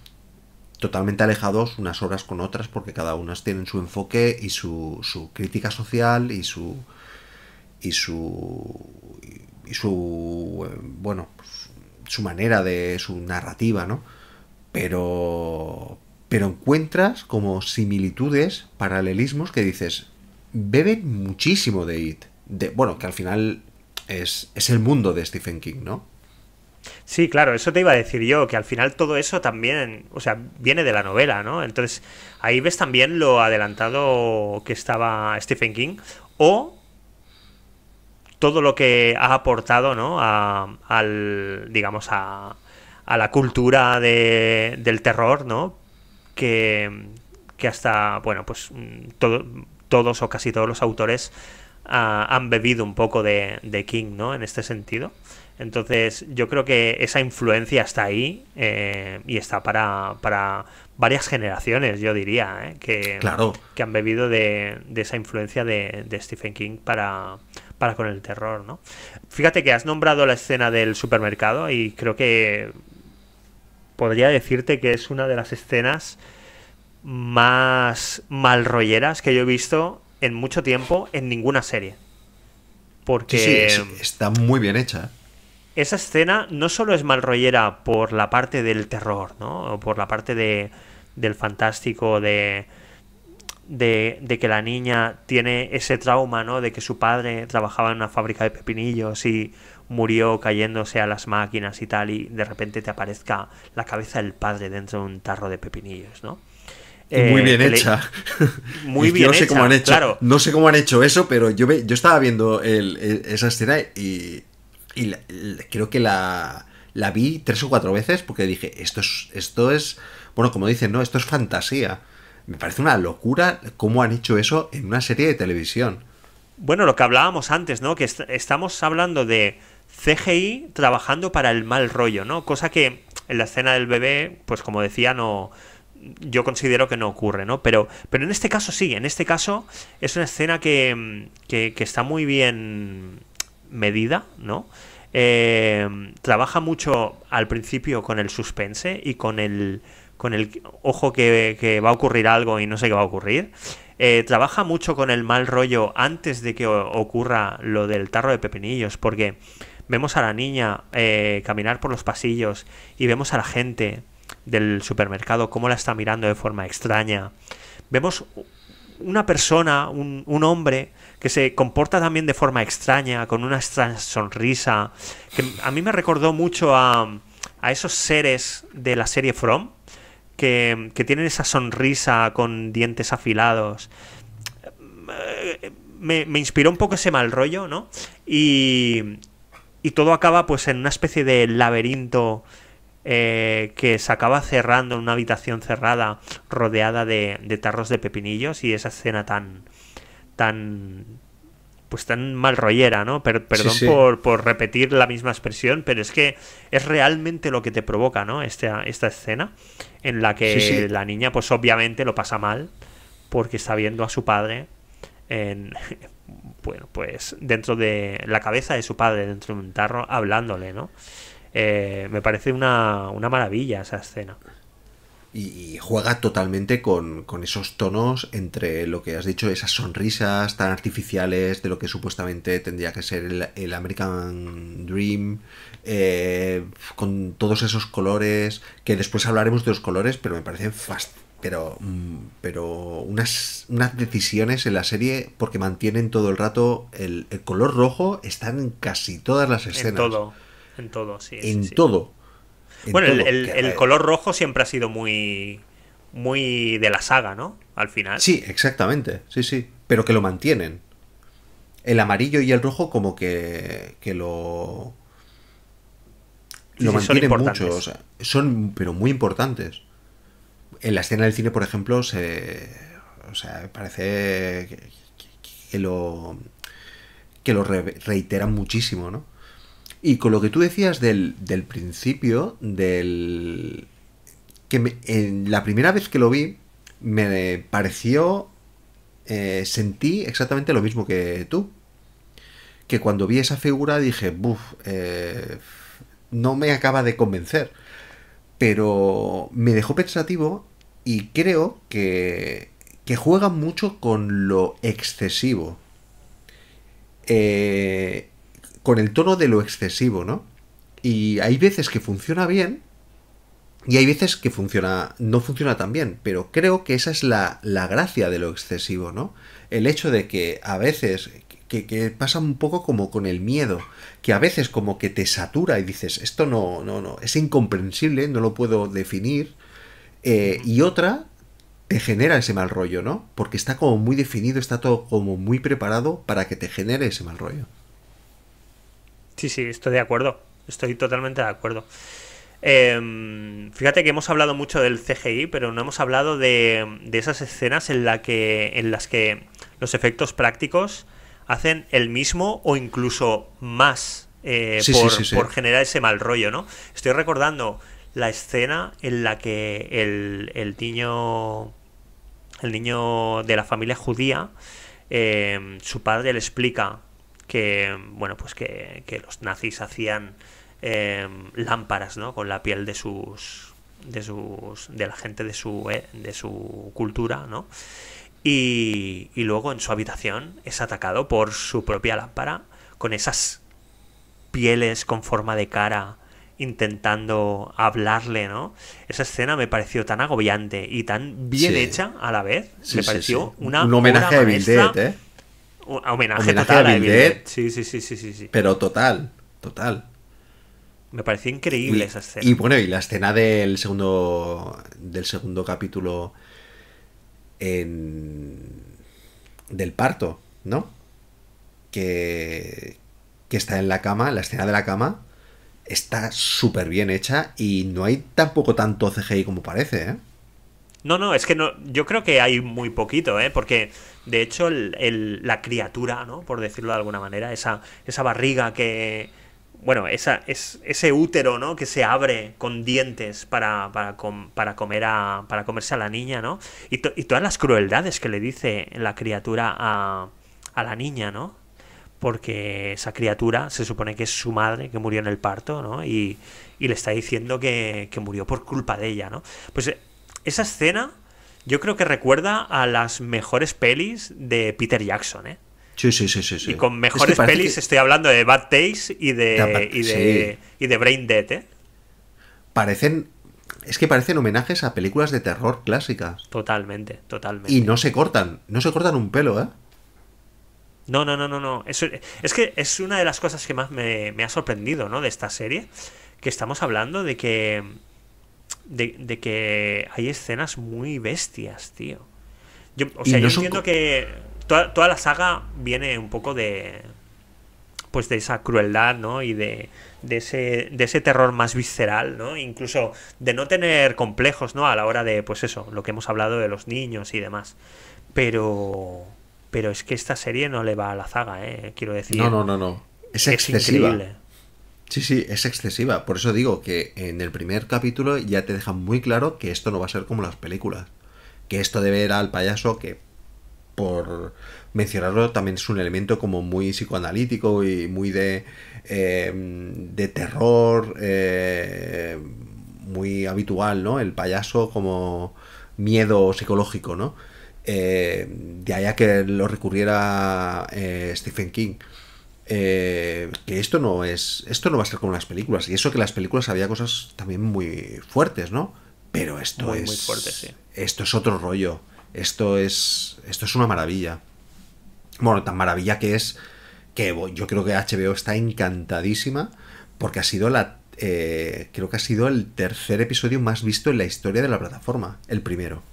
Totalmente alejados unas obras con otras, porque cada una tiene su enfoque y su crítica social y su bueno, pues, su manera de su narrativa, ¿no? Pero encuentras como similitudes, paralelismos que dices, beben muchísimo de It. Bueno, que al final es el mundo de Stephen King, ¿no? Sí, claro, eso te iba a decir yo, que al final todo eso también, o sea, viene de la novela, ¿no? Entonces, ahí ves también lo adelantado que estaba Stephen King, o todo lo que ha aportado, ¿no? Digamos, a la cultura del terror, ¿no? Que hasta, bueno, pues todos o casi todos los autores han bebido un poco de King, ¿no? En este sentido. Entonces, yo creo que esa influencia está ahí, y está para varias generaciones, yo diría, Claro. que han bebido de esa influencia de Stephen King para con el terror, ¿no? Fíjate que has nombrado la escena del supermercado y creo que podría decirte que es una de las escenas más malrolleras que yo he visto en mucho tiempo en ninguna serie. Sí, sí, Porque está muy bien hecha. esa escena no solo es malrollera por la parte del terror, ¿no? O por la parte del fantástico, de que la niña tiene ese trauma, ¿no? De que su padre trabajaba en una fábrica de pepinillos y murió cayéndose a las máquinas y tal, y de repente te aparezca la cabeza del padre dentro de un tarro de pepinillos, ¿no? Y muy bien hecha. Muy Es que bien no sé hecha, cómo han hecho, claro. no sé cómo han hecho eso, pero yo estaba viendo esa escena y creo que la vi 3 o 4 veces porque dije, esto es, bueno, como dicen, ¿no? Esto es fantasía. Me parece una locura cómo han hecho eso en una serie de televisión. Bueno, lo que hablábamos antes, ¿no? Que estamos hablando de CGI trabajando para el mal rollo, ¿no? Cosa que en la escena del bebé, pues como decía, no, yo considero que no ocurre, ¿no? Pero en este caso sí, en este caso es una escena que está muy bien medida, ¿no? Trabaja mucho al principio con el suspense y con el ojo que va a ocurrir algo y no sé qué va a ocurrir. Trabaja mucho con el mal rollo antes de que ocurra lo del tarro de pepinillos, porque vemos a la niña caminar por los pasillos y vemos a la gente del supermercado cómo la está mirando de forma extraña. Vemos una persona, un hombre que se comporta también de forma extraña, con una extraña sonrisa, que a mí me recordó mucho a esos seres de la serie From, que tienen esa sonrisa con dientes afilados. Me inspiró un poco ese mal rollo, ¿no? Y todo acaba pues en una especie de laberinto, que se acaba cerrando en una habitación cerrada rodeada de tarros de pepinillos, y esa escena tan pues tan mal rollera, ¿no? Sí, Perdón sí. por repetir la misma expresión, pero es que es realmente lo que te provoca, ¿no? Esta escena en la Sí, que sí. la niña pues obviamente lo pasa mal porque está viendo a su padre en, bueno, pues dentro de la cabeza de su padre, dentro de un tarro, hablándole, ¿no? Me parece una maravilla esa escena. Y juega totalmente con esos tonos entre lo que has dicho, esas sonrisas tan artificiales de lo que supuestamente tendría que ser el American Dream, con todos esos colores, que después hablaremos de los colores, pero me parecen pero unas decisiones en la serie, porque mantienen todo el rato el color rojo, están en casi todas las escenas. En todo, sí, sí, En sí. todo. En Bueno, todo. el color rojo siempre ha sido muy de la saga, ¿no? Al final. Sí, exactamente. Sí, sí. Pero que lo mantienen. El amarillo y el rojo como que Sí, lo sí, son mantienen mucho. O importantes. sea, son, pero muy importantes. En la escena del cine, por ejemplo, o sea, parece que lo, reiteran muchísimo, ¿no? Y con lo que tú decías del principio, en la primera vez que lo vi, me pareció, sentí exactamente lo mismo que tú. Que cuando vi esa figura dije, buf, no me acaba de convencer. Pero me dejó pensativo y creo que juega mucho con lo excesivo. Eh, con el tono de lo excesivo, ¿no? Y hay veces que funciona bien y hay veces que no funciona tan bien, pero creo que esa es la gracia de lo excesivo, ¿no? El hecho de que a veces, que pasa un poco como con el miedo, que a veces como que te satura y dices, esto no, es incomprensible, no lo puedo definir, Ujú. y otra te genera ese mal rollo, ¿no? Porque está como muy definido, está todo como muy preparado para que te genere ese mal rollo. Sí, sí, estoy de acuerdo. Estoy totalmente de acuerdo. Fíjate que hemos hablado mucho del CGI, pero no hemos hablado de esas escenas en las que los efectos prácticos hacen el mismo o incluso más Sí, sí, sí, sí. por generar ese mal rollo, ¿no? Estoy recordando la escena en la que el niño de la familia judía, su padre le explica que, bueno, pues que los nazis hacían lámparas, ¿no? Con la piel de la gente de su cultura, ¿no? Y luego en su habitación es atacado por su propia lámpara con esas pieles con forma de cara intentando hablarle, ¿no? Esa escena me pareció tan agobiante y tan bien Sí, hecha a la vez. sí, Me sí, sí. pareció Un una obra homenaje a Evil Dead, maestra, ¿eh? un homenaje Homenaje a total a Evil Evil Dead, Dead. Sí, sí, sí, sí, sí, sí. pero total, total. Me pareció increíble Y, esa y escena. bueno, y la escena del segundo capítulo en, del parto, ¿no? Que, que está en la cama, la escena de la cama, está súper bien hecha y no hay tampoco tanto CGI como parece, ¿eh? No, no, es que no, yo creo que hay muy poquito, ¿eh? Porque de hecho la criatura, ¿no? Por decirlo de alguna manera, esa barriga que... Bueno, ese útero, ¿no? Que se abre con dientes para comerse a la niña, ¿no? Y todas las crueldades que le dice la criatura a la niña, ¿no? Porque esa criatura se supone que es su madre que murió en el parto, ¿no? Y le está diciendo que murió por culpa de ella, ¿no? Pues esa escena yo creo que recuerda a las mejores pelis de Peter Jackson, ¿eh? Sí, sí, sí, sí, Y sí. con Es que mejores parece pelis que... estoy hablando de Bad Taste Sí, y de Brain Dead, ¿eh? parecen... Es que parecen homenajes a películas de terror clásicas. Totalmente, Y totalmente. no se cortan un pelo, ¿eh? No, no, no, no, no. Es que es una de las cosas que más me ha sorprendido, ¿no? De esta serie. Que estamos hablando de que hay escenas muy bestias, tío. O Y sea, yo no son... entiendo que toda la saga viene un poco pues de esa crueldad, ¿no? Y de ese terror más visceral, ¿no? Incluso de no tener complejos, ¿no? A la hora de, pues eso, lo que hemos hablado de los niños y demás. Pero, pero es que esta serie no le va a la zaga, ¿eh? Quiero No, decir, no, no, no. Es es excesiva. increíble. Sí, sí, es excesiva. Por eso digo que en el primer capítulo ya te dejan muy claro que esto no va a ser como las películas. Que esto de ver al payaso, que por mencionarlo también es un elemento como muy psicoanalítico y muy de terror, muy habitual, ¿no? El payaso como miedo psicológico, ¿no? De ahí a que lo recurriera Stephen King. Que esto no va a ser como las películas, y eso que las películas había cosas también muy fuertes, ¿no? Pero Muy, muy fuerte, sí. esto es otro rollo. Esto es una maravilla. Bueno, tan maravilla que es que yo creo que HBO está encantadísima porque ha sido creo que ha sido el tercer episodio más visto en la historia de la plataforma, el primero.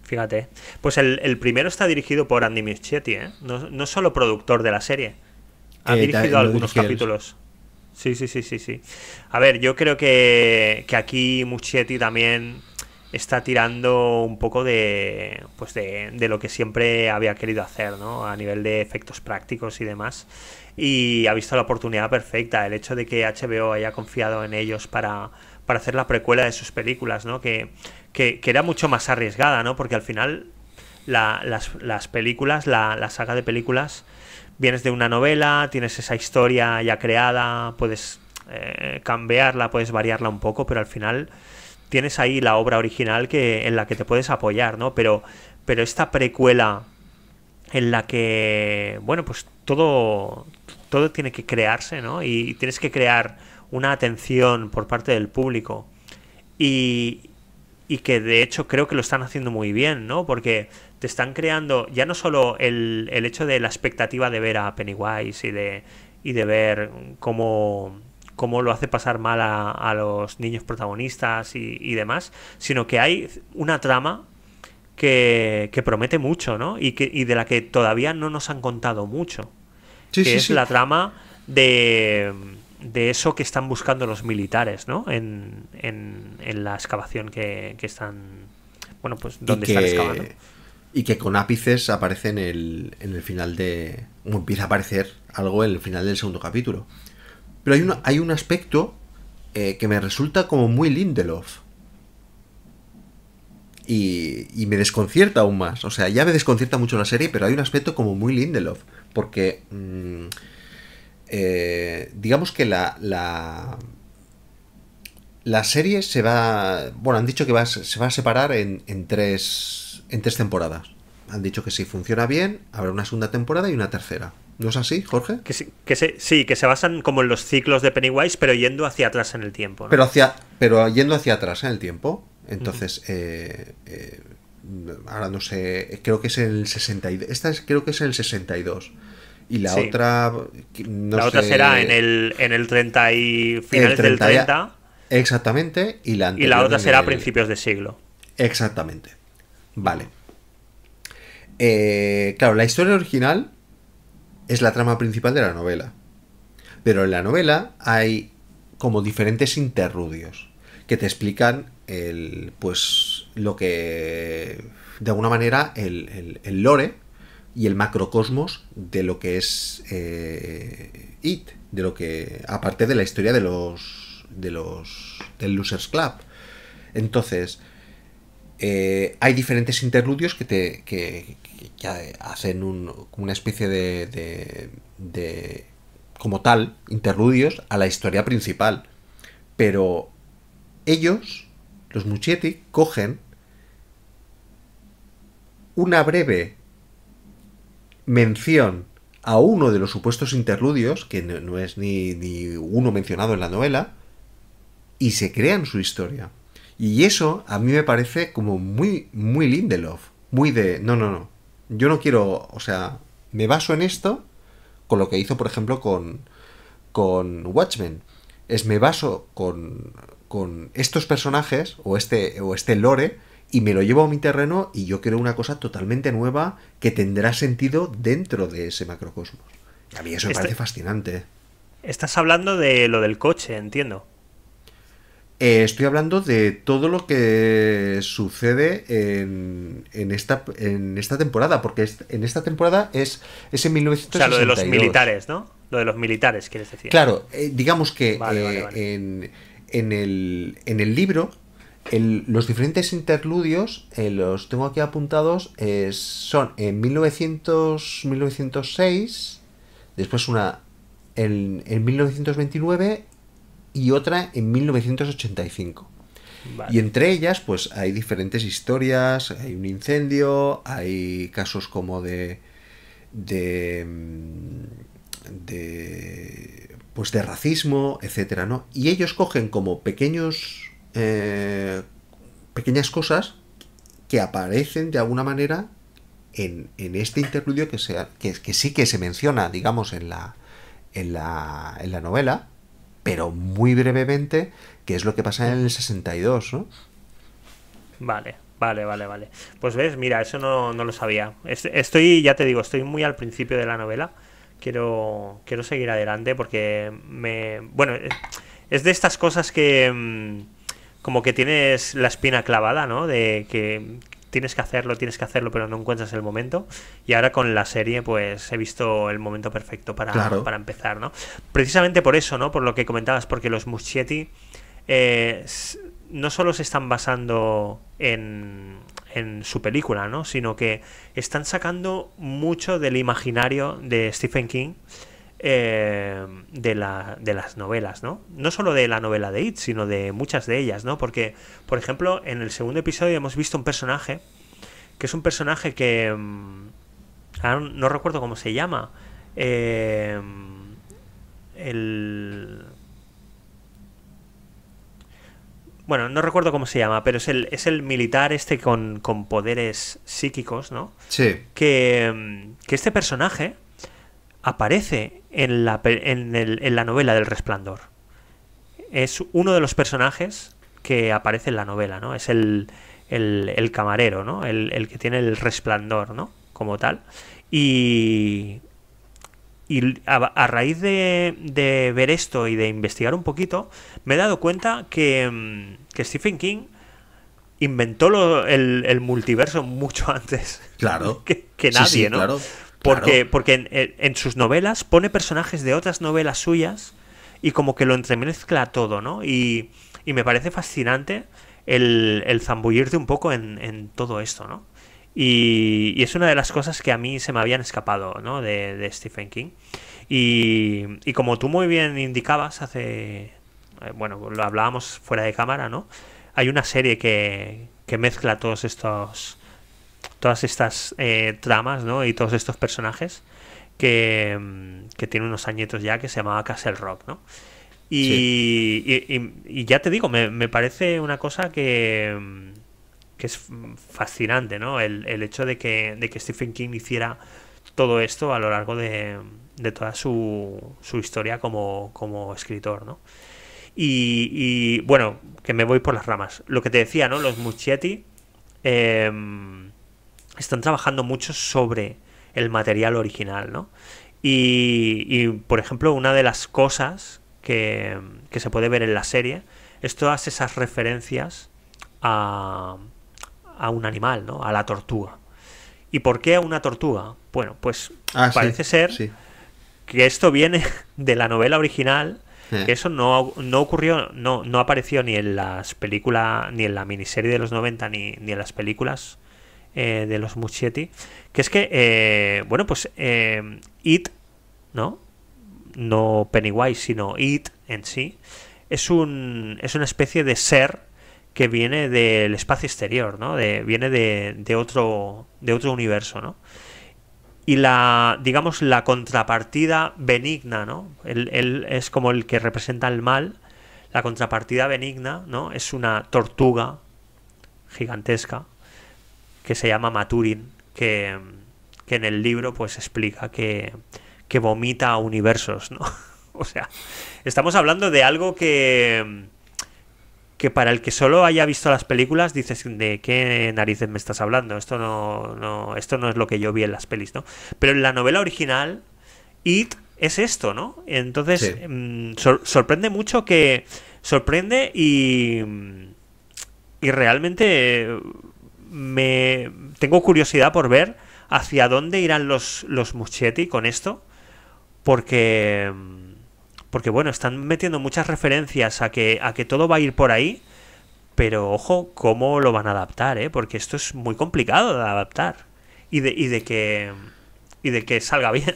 Fíjate. Pues el primero está dirigido por Andy Muschietti, ¿eh? No solo productor de la serie. Ha dirigido algunos capítulos. Sí, sí, sí, sí, sí. A ver, yo creo que aquí Muschietti también está tirando un poco pues de lo que siempre había querido hacer, ¿no? A nivel de efectos prácticos y demás. Y ha visto la oportunidad perfecta. El hecho de que HBO haya confiado en ellos para hacer la precuela de sus películas, ¿no? Que era mucho más arriesgada, ¿no? Porque al final las películas, la saga de películas, vienes de una novela, tienes esa historia ya creada, puedes cambiarla, puedes variarla un poco, pero al final tienes ahí la obra original en la que te puedes apoyar, ¿no? Pero esta precuela en la que, bueno, pues todo tiene que crearse, ¿no? Y tienes que crear una atención por parte del público y que de hecho creo que lo están haciendo muy bien, ¿no? Porque te están creando ya no solo el hecho de la expectativa de ver a Pennywise y de ver cómo lo hace pasar mal a los niños protagonistas y demás, sino que hay una trama que promete mucho, ¿no? Y de la que todavía no nos han contado mucho. Sí, que sí, es sí. la trama de eso que están buscando los militares, ¿no? En la excavación que están... Bueno, pues donde están excavando. Y que con ápices aparece en el final de... O empieza a aparecer algo en el final del segundo capítulo. Pero hay un aspecto que me resulta como muy Lindelof. Y me desconcierta aún más. O sea, ya me desconcierta mucho la serie, pero hay un aspecto como muy Lindelof. Porque... digamos que la serie se va... Bueno, han dicho que se va a separar en tres temporadas. Han dicho que si funciona bien, habrá una segunda temporada y una tercera. ¿No es así, Jorge? Sí, que se basan como en los ciclos de Pennywise, pero yendo hacia atrás en el tiempo, ¿no? Pero yendo hacia atrás en el tiempo. Entonces, ahora no sé, creo que es el 62. Creo que es el 62. Y la Sí. otra, no La sé, otra será en el 30 y finales del 30. Exactamente, y la Y la anterior otra será a principios de siglo. Exactamente. Vale. Claro, la historia original es la trama principal de la novela. Pero en la novela hay como diferentes interludios que te explican pues lo que, de alguna manera, el lore y el macrocosmos de lo que es It, de lo que, aparte de la historia del Losers Club. Entonces, hay diferentes interludios que hacen una especie de como tal, interludios a la historia principal. Pero ellos, los Muschietti, cogen una breve mención a uno de los supuestos interludios, que no es ni uno mencionado en la novela, y se crean su historia. Y eso a mí me parece como muy, muy Lindelof. Muy de... No. Yo no quiero... O sea, me baso en esto con lo que hizo, por ejemplo, con Watchmen. Me baso con estos personajes o este lore y me lo llevo a mi terreno y yo creo una cosa totalmente nueva que tendrá sentido dentro de ese macrocosmos. Y a mí eso me parece fascinante. Estás hablando de lo del coche, entiendo. Estoy hablando de todo lo que sucede en esta temporada, porque en esta temporada es en 1962. O sea, lo de los militares, ¿no? Lo de los militares, quieres decir. Claro, digamos que vale. En el libro, los diferentes interludios, los tengo aquí apuntados, son en 1906, después una en 1929 y otra en 1985. Vale. Y entre ellas, pues hay diferentes historias, hay un incendio, hay casos como de, pues de racismo, etcétera, ¿no? Y ellos cogen como pequeñas cosas que aparecen de alguna manera en este interludio que sí que se menciona, digamos, en la novela, pero muy brevemente, que es lo que pasa en el 62, ¿no? Vale, vale, vale, vale. Pues ves, mira, eso no lo sabía. Estoy, ya te digo, estoy muy al principio de la novela. Quiero seguir adelante porque bueno, es de estas cosas que como que tienes la espina clavada, ¿no? De que tienes que hacerlo, pero no encuentras el momento. Y ahora con la serie, pues he visto el momento perfecto Claro. para empezar, ¿no? Precisamente por eso, ¿no? Por lo que comentabas, porque los Muschietti eh, no solo se están basando en su película, ¿no? Sino que están sacando mucho del imaginario de Stephen King, de las novelas, ¿no? No solo de la novela de It, sino de muchas de ellas, ¿no? Porque, por ejemplo, en el segundo episodio hemos visto un personaje que es un personaje que ahora no recuerdo cómo se llama. Eh, el Bueno, no recuerdo cómo se llama, pero es el militar este con poderes psíquicos, ¿no? Sí. Que este personaje aparece en la novela del Resplandor. Es uno de los personajes que aparece en la novela, ¿no? Es el camarero, ¿no? El que tiene el resplandor, ¿no? Como tal. Y, y a raíz de ver esto y de investigar un poquito, me he dado cuenta que Stephen King inventó el multiverso mucho antes Claro. que Sí, nadie, sí, ¿no? claro. Claro. Porque en sus novelas pone personajes de otras novelas suyas y como que lo entremezcla todo, ¿no? Y me parece fascinante el zambullirte un poco en todo esto, ¿no? Y es una de las cosas que a mí se me habían escapado, ¿no? De Stephen King. Y como tú muy bien indicabas bueno, lo hablábamos fuera de cámara, ¿no? Hay una serie que mezcla todas estas tramas, ¿no? Y todos estos personajes que tiene unos añitos ya, que se llamaba Castle Rock, ¿no? Sí. Y ya te digo, me parece una cosa que es fascinante, ¿no? El hecho de que Stephen King hiciera todo esto a lo largo de toda su historia como escritor, ¿no? Bueno, que me voy por las ramas. Lo que te decía, ¿no? Los Muschietti eh, están trabajando mucho sobre el material original, ¿no? Por ejemplo, una de las cosas que se puede ver en la serie es todas esas referencias a, a un animal, ¿no? A la tortuga. ¿Y por qué a una tortuga? Bueno, pues Ah, sí. parece ser Sí. que esto viene de la novela original, Eh, que eso no ocurrió, no apareció ni en las películas, ni en la miniserie de los 90 ni en las películas de los Muschietti, que es que, bueno, pues It, ¿no? No Pennywise, sino It en sí, es una especie de ser que viene del espacio exterior, ¿no? Viene de otro universo, ¿no? Y digamos, la contrapartida benigna, ¿no? Él es como el que representa el mal. La contrapartida benigna, ¿no? Es una tortuga gigantesca que se llama Maturin, que en el libro pues explica que vomita universos, ¿no? O sea, estamos hablando de algo que para el que solo haya visto las películas dices, ¿de qué narices me estás hablando? Esto no es lo que yo vi en las pelis, ¿no? Pero en la novela original, It es esto, ¿no? Entonces, sí. sorprende mucho sorprende y realmente me tengo curiosidad por ver hacia dónde irán los Muschietti con esto, porque bueno, están metiendo muchas referencias a que todo va a ir por ahí, pero ojo cómo lo van a adaptar, ¿eh? Porque esto es muy complicado de adaptar y de que salga bien.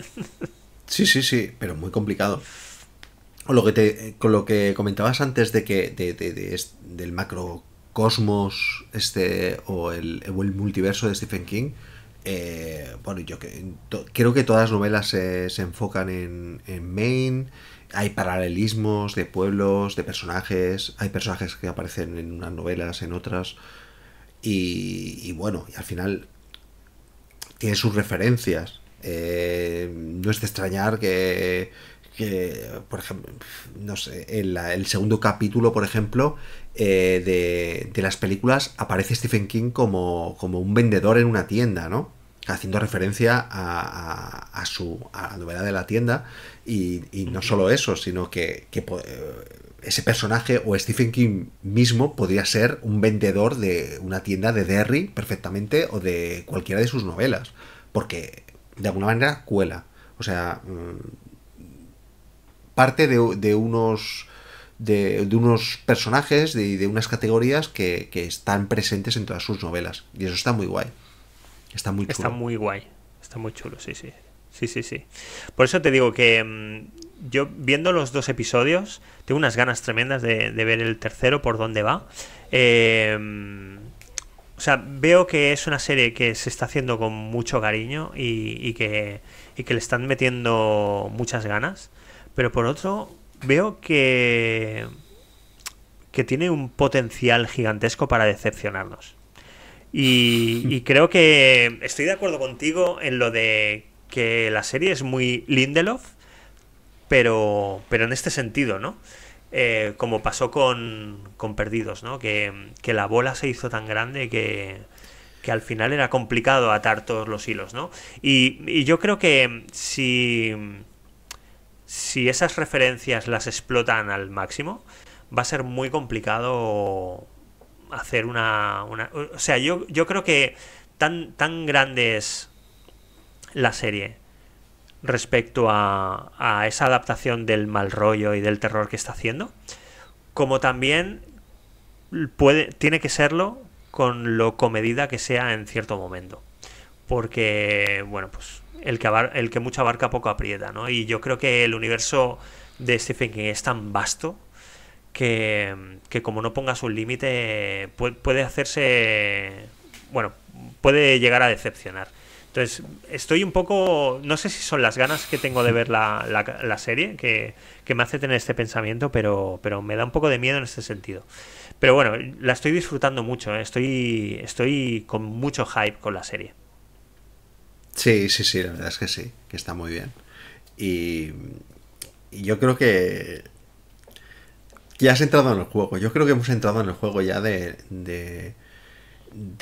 Sí, sí, sí, pero muy complicado. con lo que comentabas antes de que del macrocosmos o el multiverso de Stephen King, bueno, creo que todas las novelas se enfocan en Maine. Hay paralelismos de pueblos, de personajes. Hay personajes que aparecen en unas novelas, en otras. Y bueno, y al final tiene sus referencias. No es de extrañar por ejemplo, no sé, el segundo capítulo, por ejemplo, de las películas, aparece Stephen King como un vendedor en una tienda, ¿no? Haciendo referencia a la novela de la tienda. Y no solo eso, sino que ese personaje o Stephen King mismo podría ser un vendedor de una tienda de Derry perfectamente, o de cualquiera de sus novelas, porque de alguna manera cuela. O sea, parte de unos personajes, de unas categorías que están presentes en todas sus novelas. Y eso está muy guay. Está muy Está chulo. muy guay. Está muy chulo, sí, sí. Sí, sí, sí. Por eso te digo que yo viendo los dos episodios tengo unas ganas tremendas de ver el tercero por dónde va. O sea, veo que es una serie que se está haciendo con mucho cariño y que le están metiendo muchas ganas. Pero por otro, veo que tiene un potencial gigantesco para decepcionarnos. Y creo que estoy de acuerdo contigo en lo de que la serie es muy Lindelof, pero en este sentido, ¿no? Como pasó con Perdidos, ¿no? Que la bola se hizo tan grande que al final era complicado atar todos los hilos, ¿no? Y yo creo que si esas referencias las explotan al máximo, va a ser muy complicado hacer o sea, yo creo que tan grande es la serie respecto a esa adaptación del mal rollo y del terror que está haciendo, como también tiene que serlo con lo comedida que sea en cierto momento. Porque, bueno, pues el que mucho abarca poco aprieta, ¿no? Y yo creo que el universo de Stephen King es tan vasto que como no pongas un límite puede hacerse, bueno, puede llegar a decepcionar. Entonces estoy un poco, no sé si son las ganas que tengo de ver la serie que me hace tener este pensamiento, pero me da un poco de miedo en este sentido. Pero bueno, la estoy disfrutando mucho, ¿eh? Estoy con mucho hype con la serie. Sí, sí, sí, la verdad es que sí, que está muy bien. Y, y yo creo que ya has entrado en el juego. Yo creo que hemos entrado en el juego ya de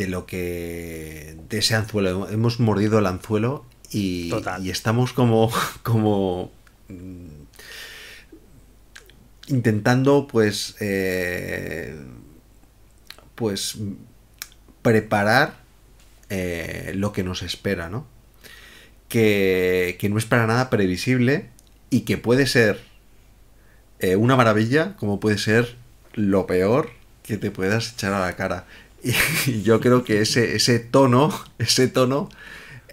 lo que... de ese anzuelo. Hemos mordido el anzuelo Total. y estamos como intentando pues preparar lo que nos espera, ¿no? Que no es para nada previsible y que puede ser una maravilla, como puede ser lo peor que te puedas echar a la cara. Y yo creo que ese tono,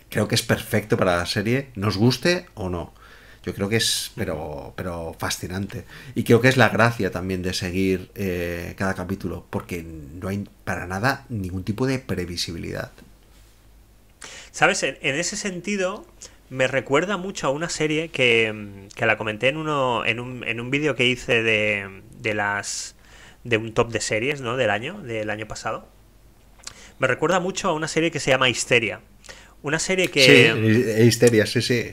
creo que es perfecto para la serie, nos guste o no. Yo creo que es, pero fascinante. Y creo que es la gracia también de seguir cada capítulo, porque no hay para nada ningún tipo de previsibilidad. ¿Sabes? En ese sentido, me recuerda mucho a una serie que la comenté en un vídeo que hice de un top de series, ¿no? Del año pasado. Me recuerda mucho a una serie que se llama Histeria. Una serie Sí, Histeria, sí, sí,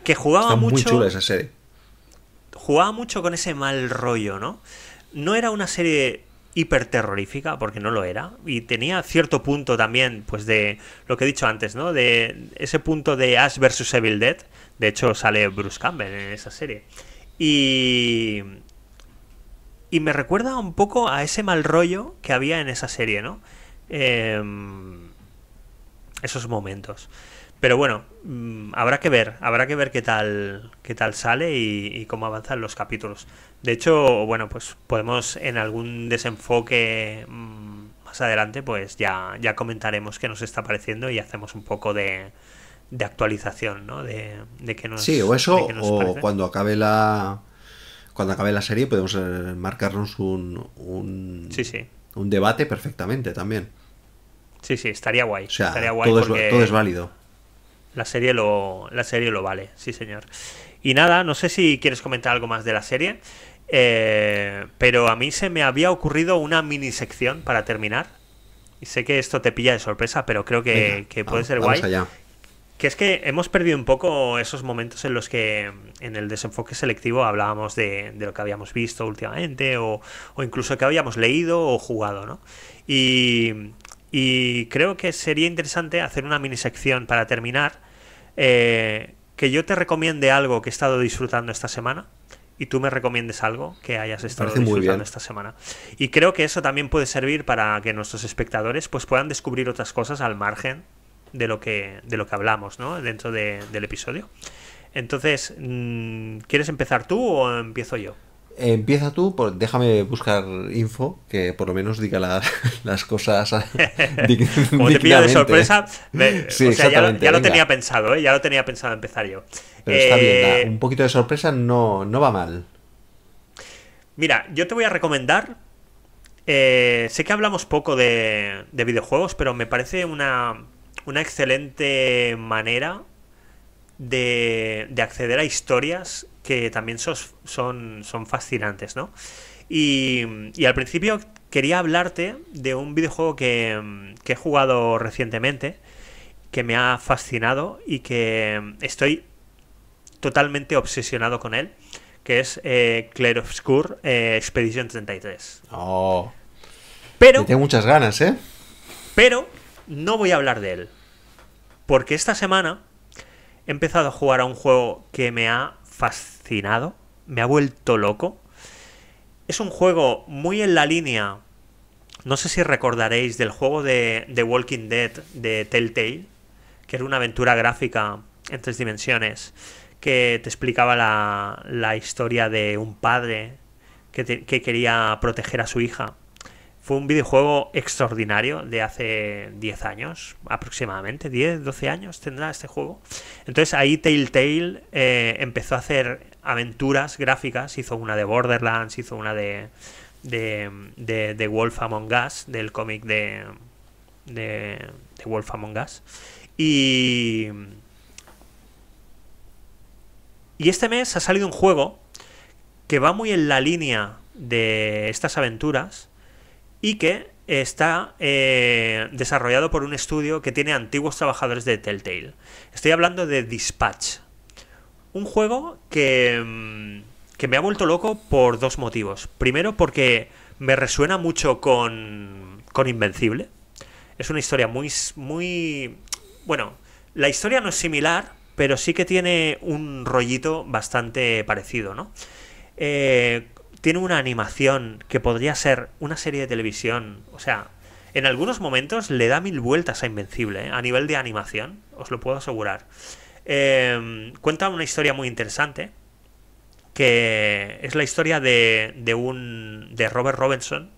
que está muy chula esa serie. jugaba mucho con ese mal rollo, ¿no? No era una serie hiperterrorífica, porque no lo era, y tenía cierto punto también, pues de lo que he dicho antes, ¿no? De ese punto de Ash vs Evil Dead. De hecho, sale Bruce Campbell en esa serie. Y, y me recuerda un poco a ese mal rollo que había en esa serie, ¿no? Eh, esos momentos. Pero bueno, habrá que ver qué tal sale y cómo avanzan los capítulos. De hecho, bueno, pues podemos en algún desenfoque más adelante, pues ya comentaremos qué nos está pareciendo y hacemos un poco de actualización, ¿no? De Sí, o eso, qué nos o parece. cuando acabe la, cuando acabe la serie podemos marcarnos Sí, sí. un debate perfectamente también. Sí, sí, estaría guay. O sea, Estaría guay porque todo es válido. la serie lo vale, sí, señor. Y nada, no sé si quieres comentar algo más de la serie, pero a mí se me había ocurrido una mini sección para terminar. Y sé que esto te pilla de sorpresa, pero creo Venga, que puede ser vamos guay. allá. Que es que hemos perdido un poco esos momentos en los que en el desenfoque selectivo hablábamos de lo que habíamos visto últimamente o incluso que habíamos leído o jugado, ¿no? Y creo que sería interesante hacer una mini sección para terminar, que yo te recomiende algo que he estado disfrutando esta semana y tú me recomiendes algo que hayas Me estado parece muy disfrutando bien. esta semana. Y creo que eso también puede servir para que nuestros espectadores pues puedan descubrir otras cosas al margen de lo que hablamos, ¿no? Dentro del episodio. Entonces, ¿quieres empezar tú o empiezo yo? Empieza tú, déjame buscar info que por lo menos diga las cosas Como te pillo de dignamente. sorpresa, Sí, o sea, exactamente, ya lo tenía venga. pensado, ¿eh? Ya lo tenía pensado empezar yo. Pero está bien, Eh, un poquito de sorpresa no va mal. Mira, yo te voy a recomendar. Sé que hablamos poco de videojuegos, pero me parece una excelente manera de acceder a historias que también son fascinantes, ¿no? Y al principio quería hablarte de un videojuego que he jugado recientemente, que me ha fascinado y que estoy totalmente obsesionado con él, que es Clair Obscur Expedition 33. Oh, le Pero, tengo muchas ganas, ¿eh? pero, no voy a hablar de él, porque esta semana he empezado a jugar a un juego que me ha fascinado, me ha vuelto loco. Es un juego muy en la línea, no sé si recordaréis, del juego de The Walking Dead de Telltale, que era una aventura gráfica en 3 dimensiones, que te explicaba la historia de un padre que quería proteger a su hija. Fue un videojuego extraordinario de hace 10 años, aproximadamente, 10, 12 años tendrá este juego. Entonces ahí Telltale empezó a hacer aventuras gráficas, hizo una de Borderlands, hizo una de Wolf Among Us, del cómic de Wolf Among Us. Y, y este mes ha salido un juego que va muy en la línea de estas aventuras y que está desarrollado por un estudio que tiene antiguos trabajadores de Telltale. Estoy hablando de Dispatch. Un juego que me ha vuelto loco por dos motivos. Primero, porque me resuena mucho con Invencible. Es una historia muy... Bueno, la historia no es similar, pero sí que tiene un rollito bastante parecido, ¿no? Tiene una animación que podría ser una serie de televisión. O sea, en algunos momentos le da 1000 vueltas a Invencible, ¿eh? A nivel de animación, os lo puedo asegurar. Cuenta una historia muy interesante, que es la historia de Robert Robinson,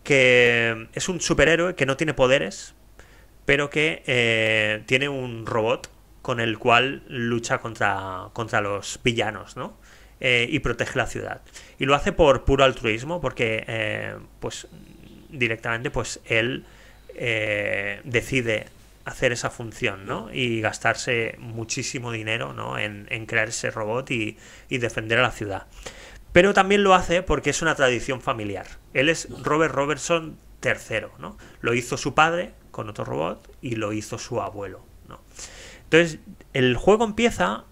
que es un superhéroe que no tiene poderes, pero que tiene un robot con el cual lucha contra los villanos, ¿no? Y protege la ciudad. Y lo hace por puro altruismo, porque pues directamente pues él decide hacer esa función, ¿no? Y gastarse muchísimo dinero, ¿no? en crear ese robot y defender a la ciudad. Pero también lo hace porque es una tradición familiar. Él es Robert Robertson III, ¿no? Lo hizo su padre con otro robot y lo hizo su abuelo, ¿no? Entonces, el juego empieza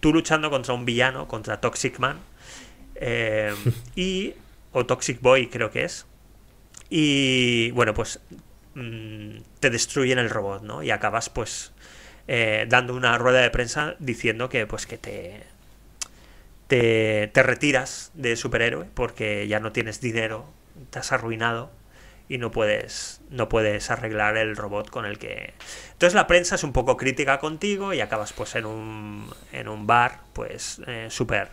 tú luchando contra un villano, contra Toxic Man, o Toxic Boy creo que es. Y bueno, pues te destruyen el robot, ¿no? Y acabas pues dando una rueda de prensa diciendo que pues que te retiras de superhéroe porque ya no tienes dinero, te has arruinado y no puedes arreglar el robot con el que... Entonces la prensa es un poco crítica contigo y acabas pues en un bar pues súper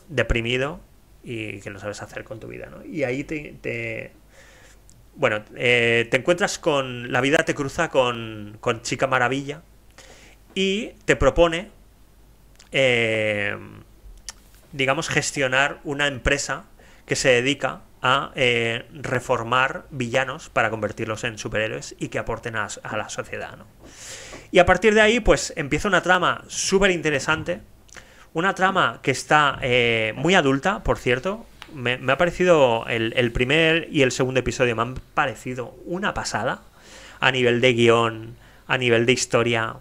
deprimido y que no sabes hacer con tu vida, ¿no? Y ahí bueno, te encuentras con... La vida te cruza con Chica Maravilla y te propone digamos, gestionar una empresa que se dedica a reformar villanos para convertirlos en superhéroes y que aporten a la sociedad, ¿no? Y a partir de ahí, pues empieza una trama súper interesante. Una trama que está muy adulta, por cierto. Me ha parecido el primer y el segundo episodio me han parecido una pasada. A nivel de guión, a nivel de historia,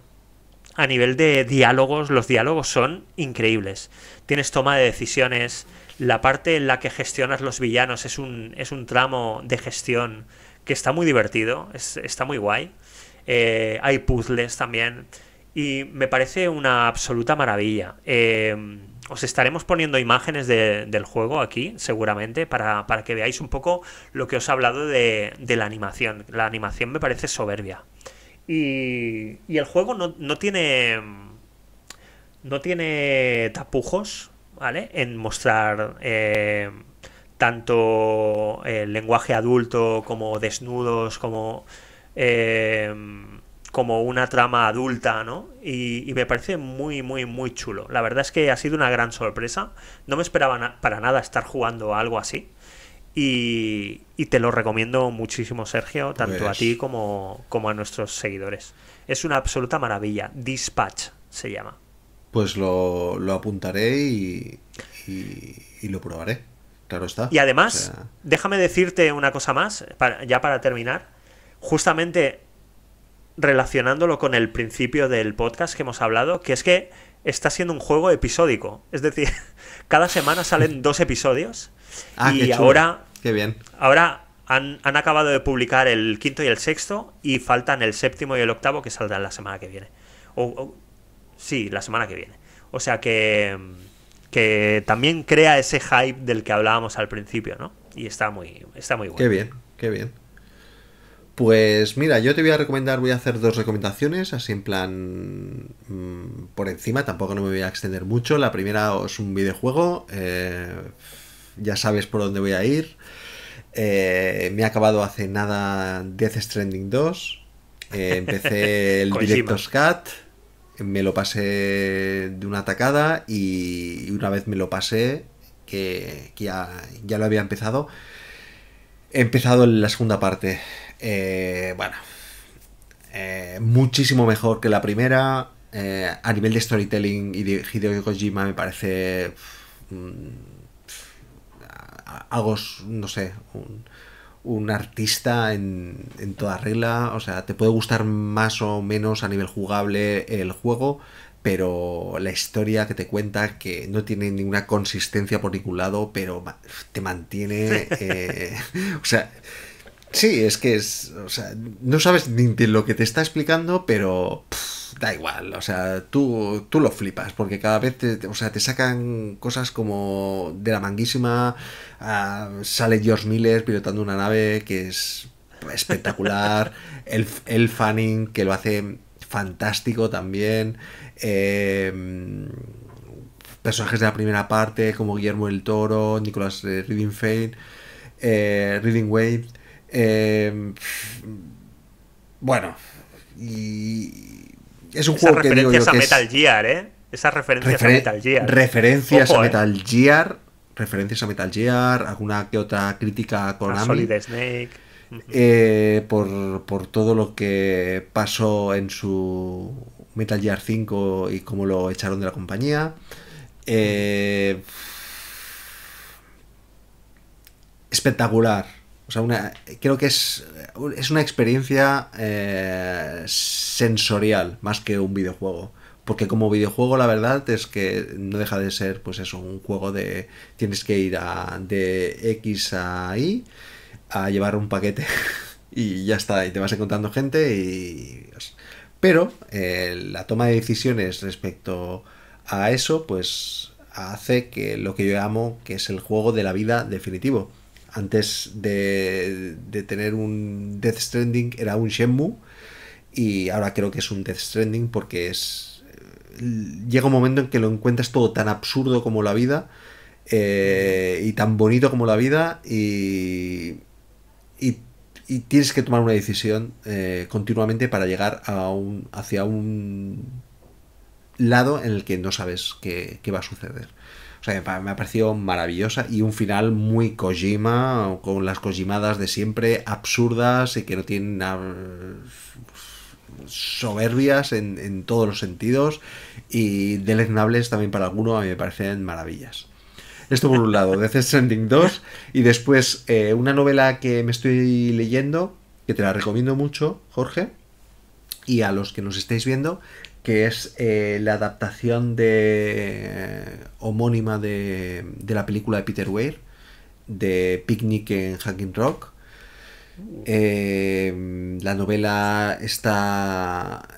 a nivel de diálogos. Los diálogos son increíbles. Tienes toma de decisiones. La parte en la que gestionas los villanos es un tramo de gestión que está muy divertido. Está muy guay. Hay puzzles también. Y me parece una absoluta maravilla. Os estaremos poniendo imágenes del juego aquí, seguramente, para que veáis un poco lo que os he hablado de la animación. La animación me parece soberbia. Y el juego no tiene tapujos, ¿vale? En mostrar tanto el lenguaje adulto como desnudos, como una trama adulta, ¿no? Y me parece muy, muy, muy chulo. La verdad es que ha sido una gran sorpresa. No me esperaba para nada estar jugando a algo así. Y te lo recomiendo muchísimo, Sergio, tanto a ti como a nuestros seguidores. Es una absoluta maravilla. Dispatch se llama. Pues lo apuntaré y lo probaré. Claro está. Y además, déjame decirte una cosa más, ya para terminar. Justamente relacionándolo con el principio del podcast que hemos hablado, que es que está siendo un juego episódico. Es decir, cada semana salen 2 episodios. Y qué chulo. ahora... Qué bien. Ahora han acabado de publicar el 5º y el 6º y faltan el 7º y el 8º que saldrán la semana que viene. Sí, la semana que viene. O sea que también crea ese hype del que hablábamos al principio, ¿no? Y está muy bueno. Qué bien, qué bien. Pues mira, yo te voy a hacer 2 recomendaciones, así en plan por encima, tampoco no me voy a extender mucho. La primera es un videojuego, ya sabes por dónde voy a ir. Me he acabado hace nada Death Stranding 2, empecé el Director's Cut, me lo pasé de una tacada y una vez me lo pasé, que ya lo había empezado, he empezado la segunda parte. Bueno, muchísimo mejor que la primera. A nivel de storytelling y de Hideo Kojima me parece algo, no sé, un artista en toda regla. O sea, te puede gustar más o menos a nivel jugable el juego, pero la historia que te cuenta, que no tiene ninguna consistencia por ningún lado, pero te mantiene o sea, sí, es que o sea, no sabes ni de lo que te está explicando, pero da igual, o sea, tú lo flipas, porque cada vez o sea, te sacan cosas como de la manguísima. Sale George Miller pilotando una nave que es espectacular, el Fanning, que lo hace fantástico también, personajes de la primera parte como Guillermo del Toro, Nicolas Reading Wade, bueno, y es un juego que digo yo que Metal Gear, ¿eh? Esas referencias a Metal Gear. Referencias a Metal Gear, referencias a Metal Gear, alguna que otra crítica a Konami. A Solid Snake. Por todo lo que pasó en su Metal Gear 5 y cómo lo echaron de la compañía. Espectacular. O sea, creo que es una experiencia sensorial más que un videojuego. Porque como videojuego la verdad es que no deja de ser, pues eso, un juego de tienes que ir de X a Y a llevar un paquete y ya está, y te vas encontrando gente pero la toma de decisiones respecto a eso pues hace que lo que yo llamo que es el juego de la vida definitivo. Antes de tener un Death Stranding era un Shenmue y ahora creo que es un Death Stranding porque llega un momento en que lo encuentras todo tan absurdo como la vida y tan bonito como la vida y tienes que tomar una decisión continuamente para llegar hacia un lado en el que no sabes qué va a suceder. O sea, me ha parecido maravillosa y un final muy Kojima, con las Kojimadas de siempre, absurdas y que no tienen soberbias en todos los sentidos y deleznables también para alguno. A mí me parecen maravillas. Esto por un lado, Death Stranding 2, y después una novela que me estoy leyendo, que te la recomiendo mucho, Jorge, y a los que nos estáis viendo, que es la adaptación homónima de la película de Peter Weir, de Picnic en Hacking Rock. La novela está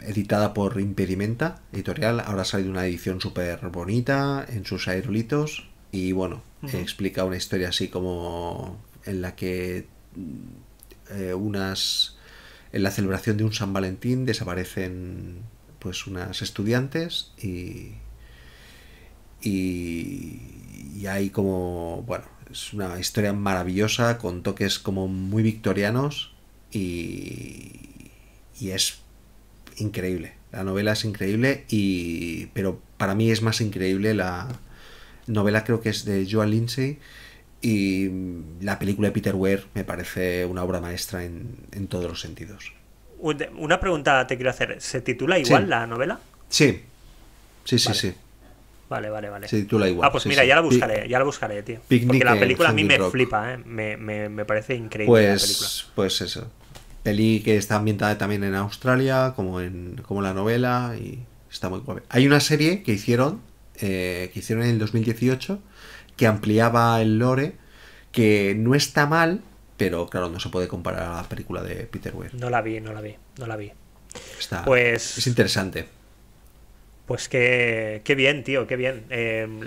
editada por Impedimenta Editorial. Ahora ha salido una edición súper bonita en sus aerolitos. Y bueno, explica una historia así como en la que en la celebración de un San Valentín desaparecen pues unas estudiantes y hay como, bueno, es una historia maravillosa con toques como muy victorianos y es increíble. La novela es increíble pero para mí es más increíble la novela, creo que es de Joan Lindsay, y la película de Peter Weir me parece una obra maestra en todos los sentidos. Una pregunta te quiero hacer. ¿Se titula igual la novela? Sí. Sí. Vale. Se titula igual. Pues sí, mira, sí. ya la buscaré, tío. Picnic porque la película a mí me Rock. flipa, me parece increíble la película. Pues eso. Peli que está ambientada también en Australia, como la novela, y está muy guay. Hay una serie que hicieron en el 2018 que ampliaba el lore, que no está mal, pero claro, no se puede comparar a la película de Peter Weir. No la vi. Es interesante. Pues qué bien, tío, qué bien.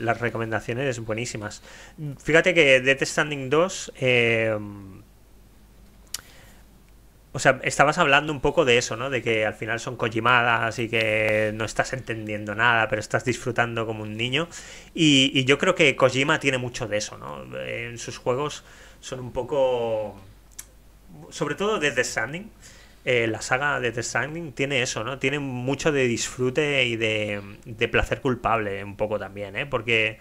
Las recomendaciones buenísimas. Fíjate que Death Stranding 2... o sea, estabas hablando un poco de eso, ¿no? De que al final son Kojimadas y que no estás entendiendo nada, pero estás disfrutando como un niño. Y yo creo que Kojima tiene mucho de eso, ¿no? En sus juegos son un poco... Sobre todo Death Stranding. La saga de Death Stranding tiene eso, ¿no? Tiene mucho de disfrute y de placer culpable un poco también, ¿eh? Porque...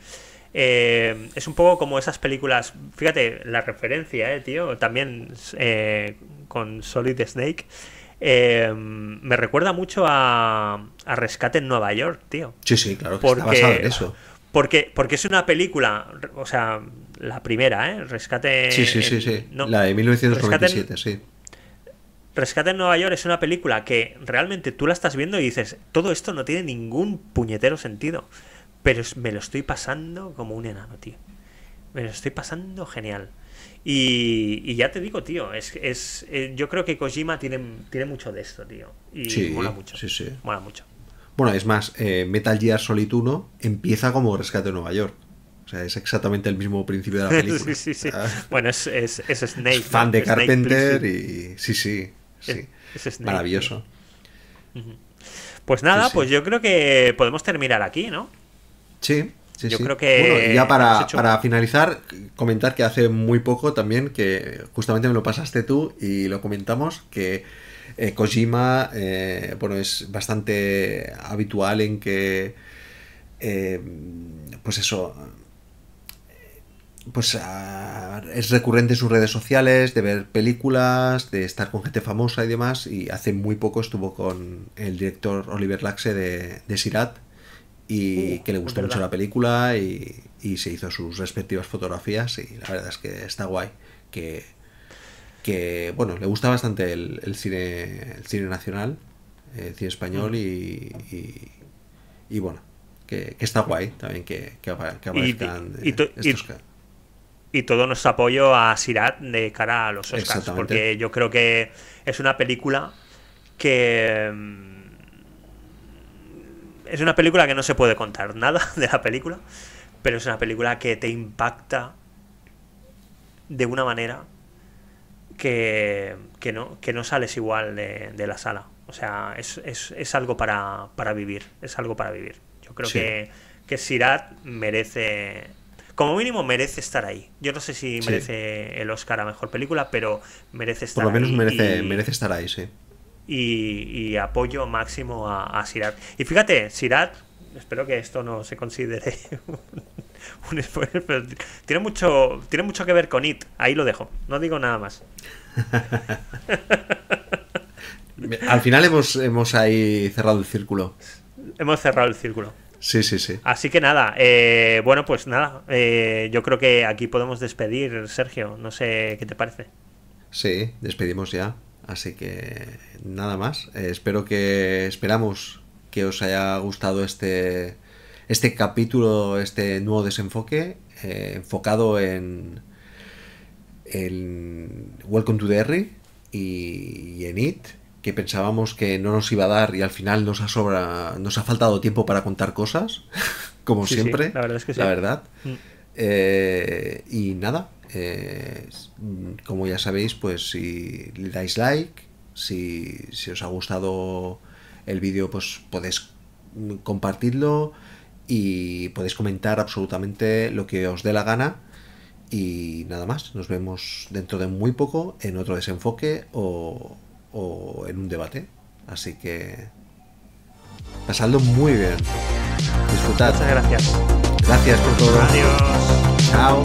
es un poco como esas películas. Fíjate, la referencia, tío. También con Solid Snake. Me recuerda mucho a Rescate en Nueva York, tío. Sí, claro, que está basado en eso. Porque es una película. O sea, la primera, Rescate. Sí. No, la de 1997, sí. Rescate en Nueva York es una película que realmente tú la estás viendo y dices: todo esto no tiene ningún puñetero sentido. Pero me lo estoy pasando como un enano, tío. Me lo estoy pasando genial. Y ya te digo, tío, yo creo que Kojima tiene mucho de esto, tío. Y mola mucho. Sí. Mola mucho. Bueno, es más, Metal Gear Solid 1 empieza como Rescate en Nueva York. O sea, es exactamente el mismo principio de la película. Sí. Bueno, es Snake. Es fan de Snake, Carpenter y... Sí. Es Snake, maravilloso. Pues nada, pues yo creo que podemos terminar aquí, ¿no? Sí. Yo creo que... Bueno, ya para finalizar, comentar que hace muy poco también, que justamente me lo pasaste tú y lo comentamos, que Kojima, es bastante habitual en que, es recurrente en sus redes sociales, de ver películas, de estar con gente famosa y demás, y hace muy poco estuvo con el director Oliver Laxe de Sirat, y que le gustó mucho la película y se hizo sus respectivas fotografías, y la verdad es que está guay, que bueno, le gusta bastante el cine nacional, el cine español, y bueno, que está guay también que aparezcan estos... Y todo nuestro apoyo a Sirat de cara a los Oscars, porque yo creo que es una película que... Es una película que no se puede contar nada de la película, pero es una película que te impacta de una manera que no sales igual de la sala. O sea, es algo para vivir. Es algo para vivir. Yo creo que Sirat merece... Como mínimo merece estar ahí. Yo no sé si merece el Oscar a Mejor Película, pero merece estar ahí. Por lo menos merece estar ahí, sí. y apoyo máximo a Sirat. Y fíjate, Sirat, espero que esto no se considere un spoiler, pero tiene mucho que ver con It. Ahí lo dejo, no digo nada más. Al final hemos ahí cerrado el círculo. Hemos cerrado el círculo. Sí, sí, sí. Así que nada, bueno, pues nada, yo creo que aquí podemos despedir, Sergio. No sé qué te parece. Sí, despedimos ya. Así que nada más. Esperamos que os haya gustado este capítulo, este nuevo desenfoque, enfocado en Welcome to Derry y en It, que pensábamos que no nos iba a dar y al final nos ha faltado tiempo para contar cosas, como Sí, siempre, la verdad es que sí. la verdad. Mm. Y nada, como ya sabéis, pues si le dais like, si os ha gustado el vídeo, pues podéis compartirlo y podéis comentar absolutamente lo que os dé la gana. Y nada más, nos vemos dentro de muy poco en otro desenfoque o en un debate. Así que pasadlo muy bien. Disfrutad. Muchas gracias. Gracias por todo. Adiós. Chao.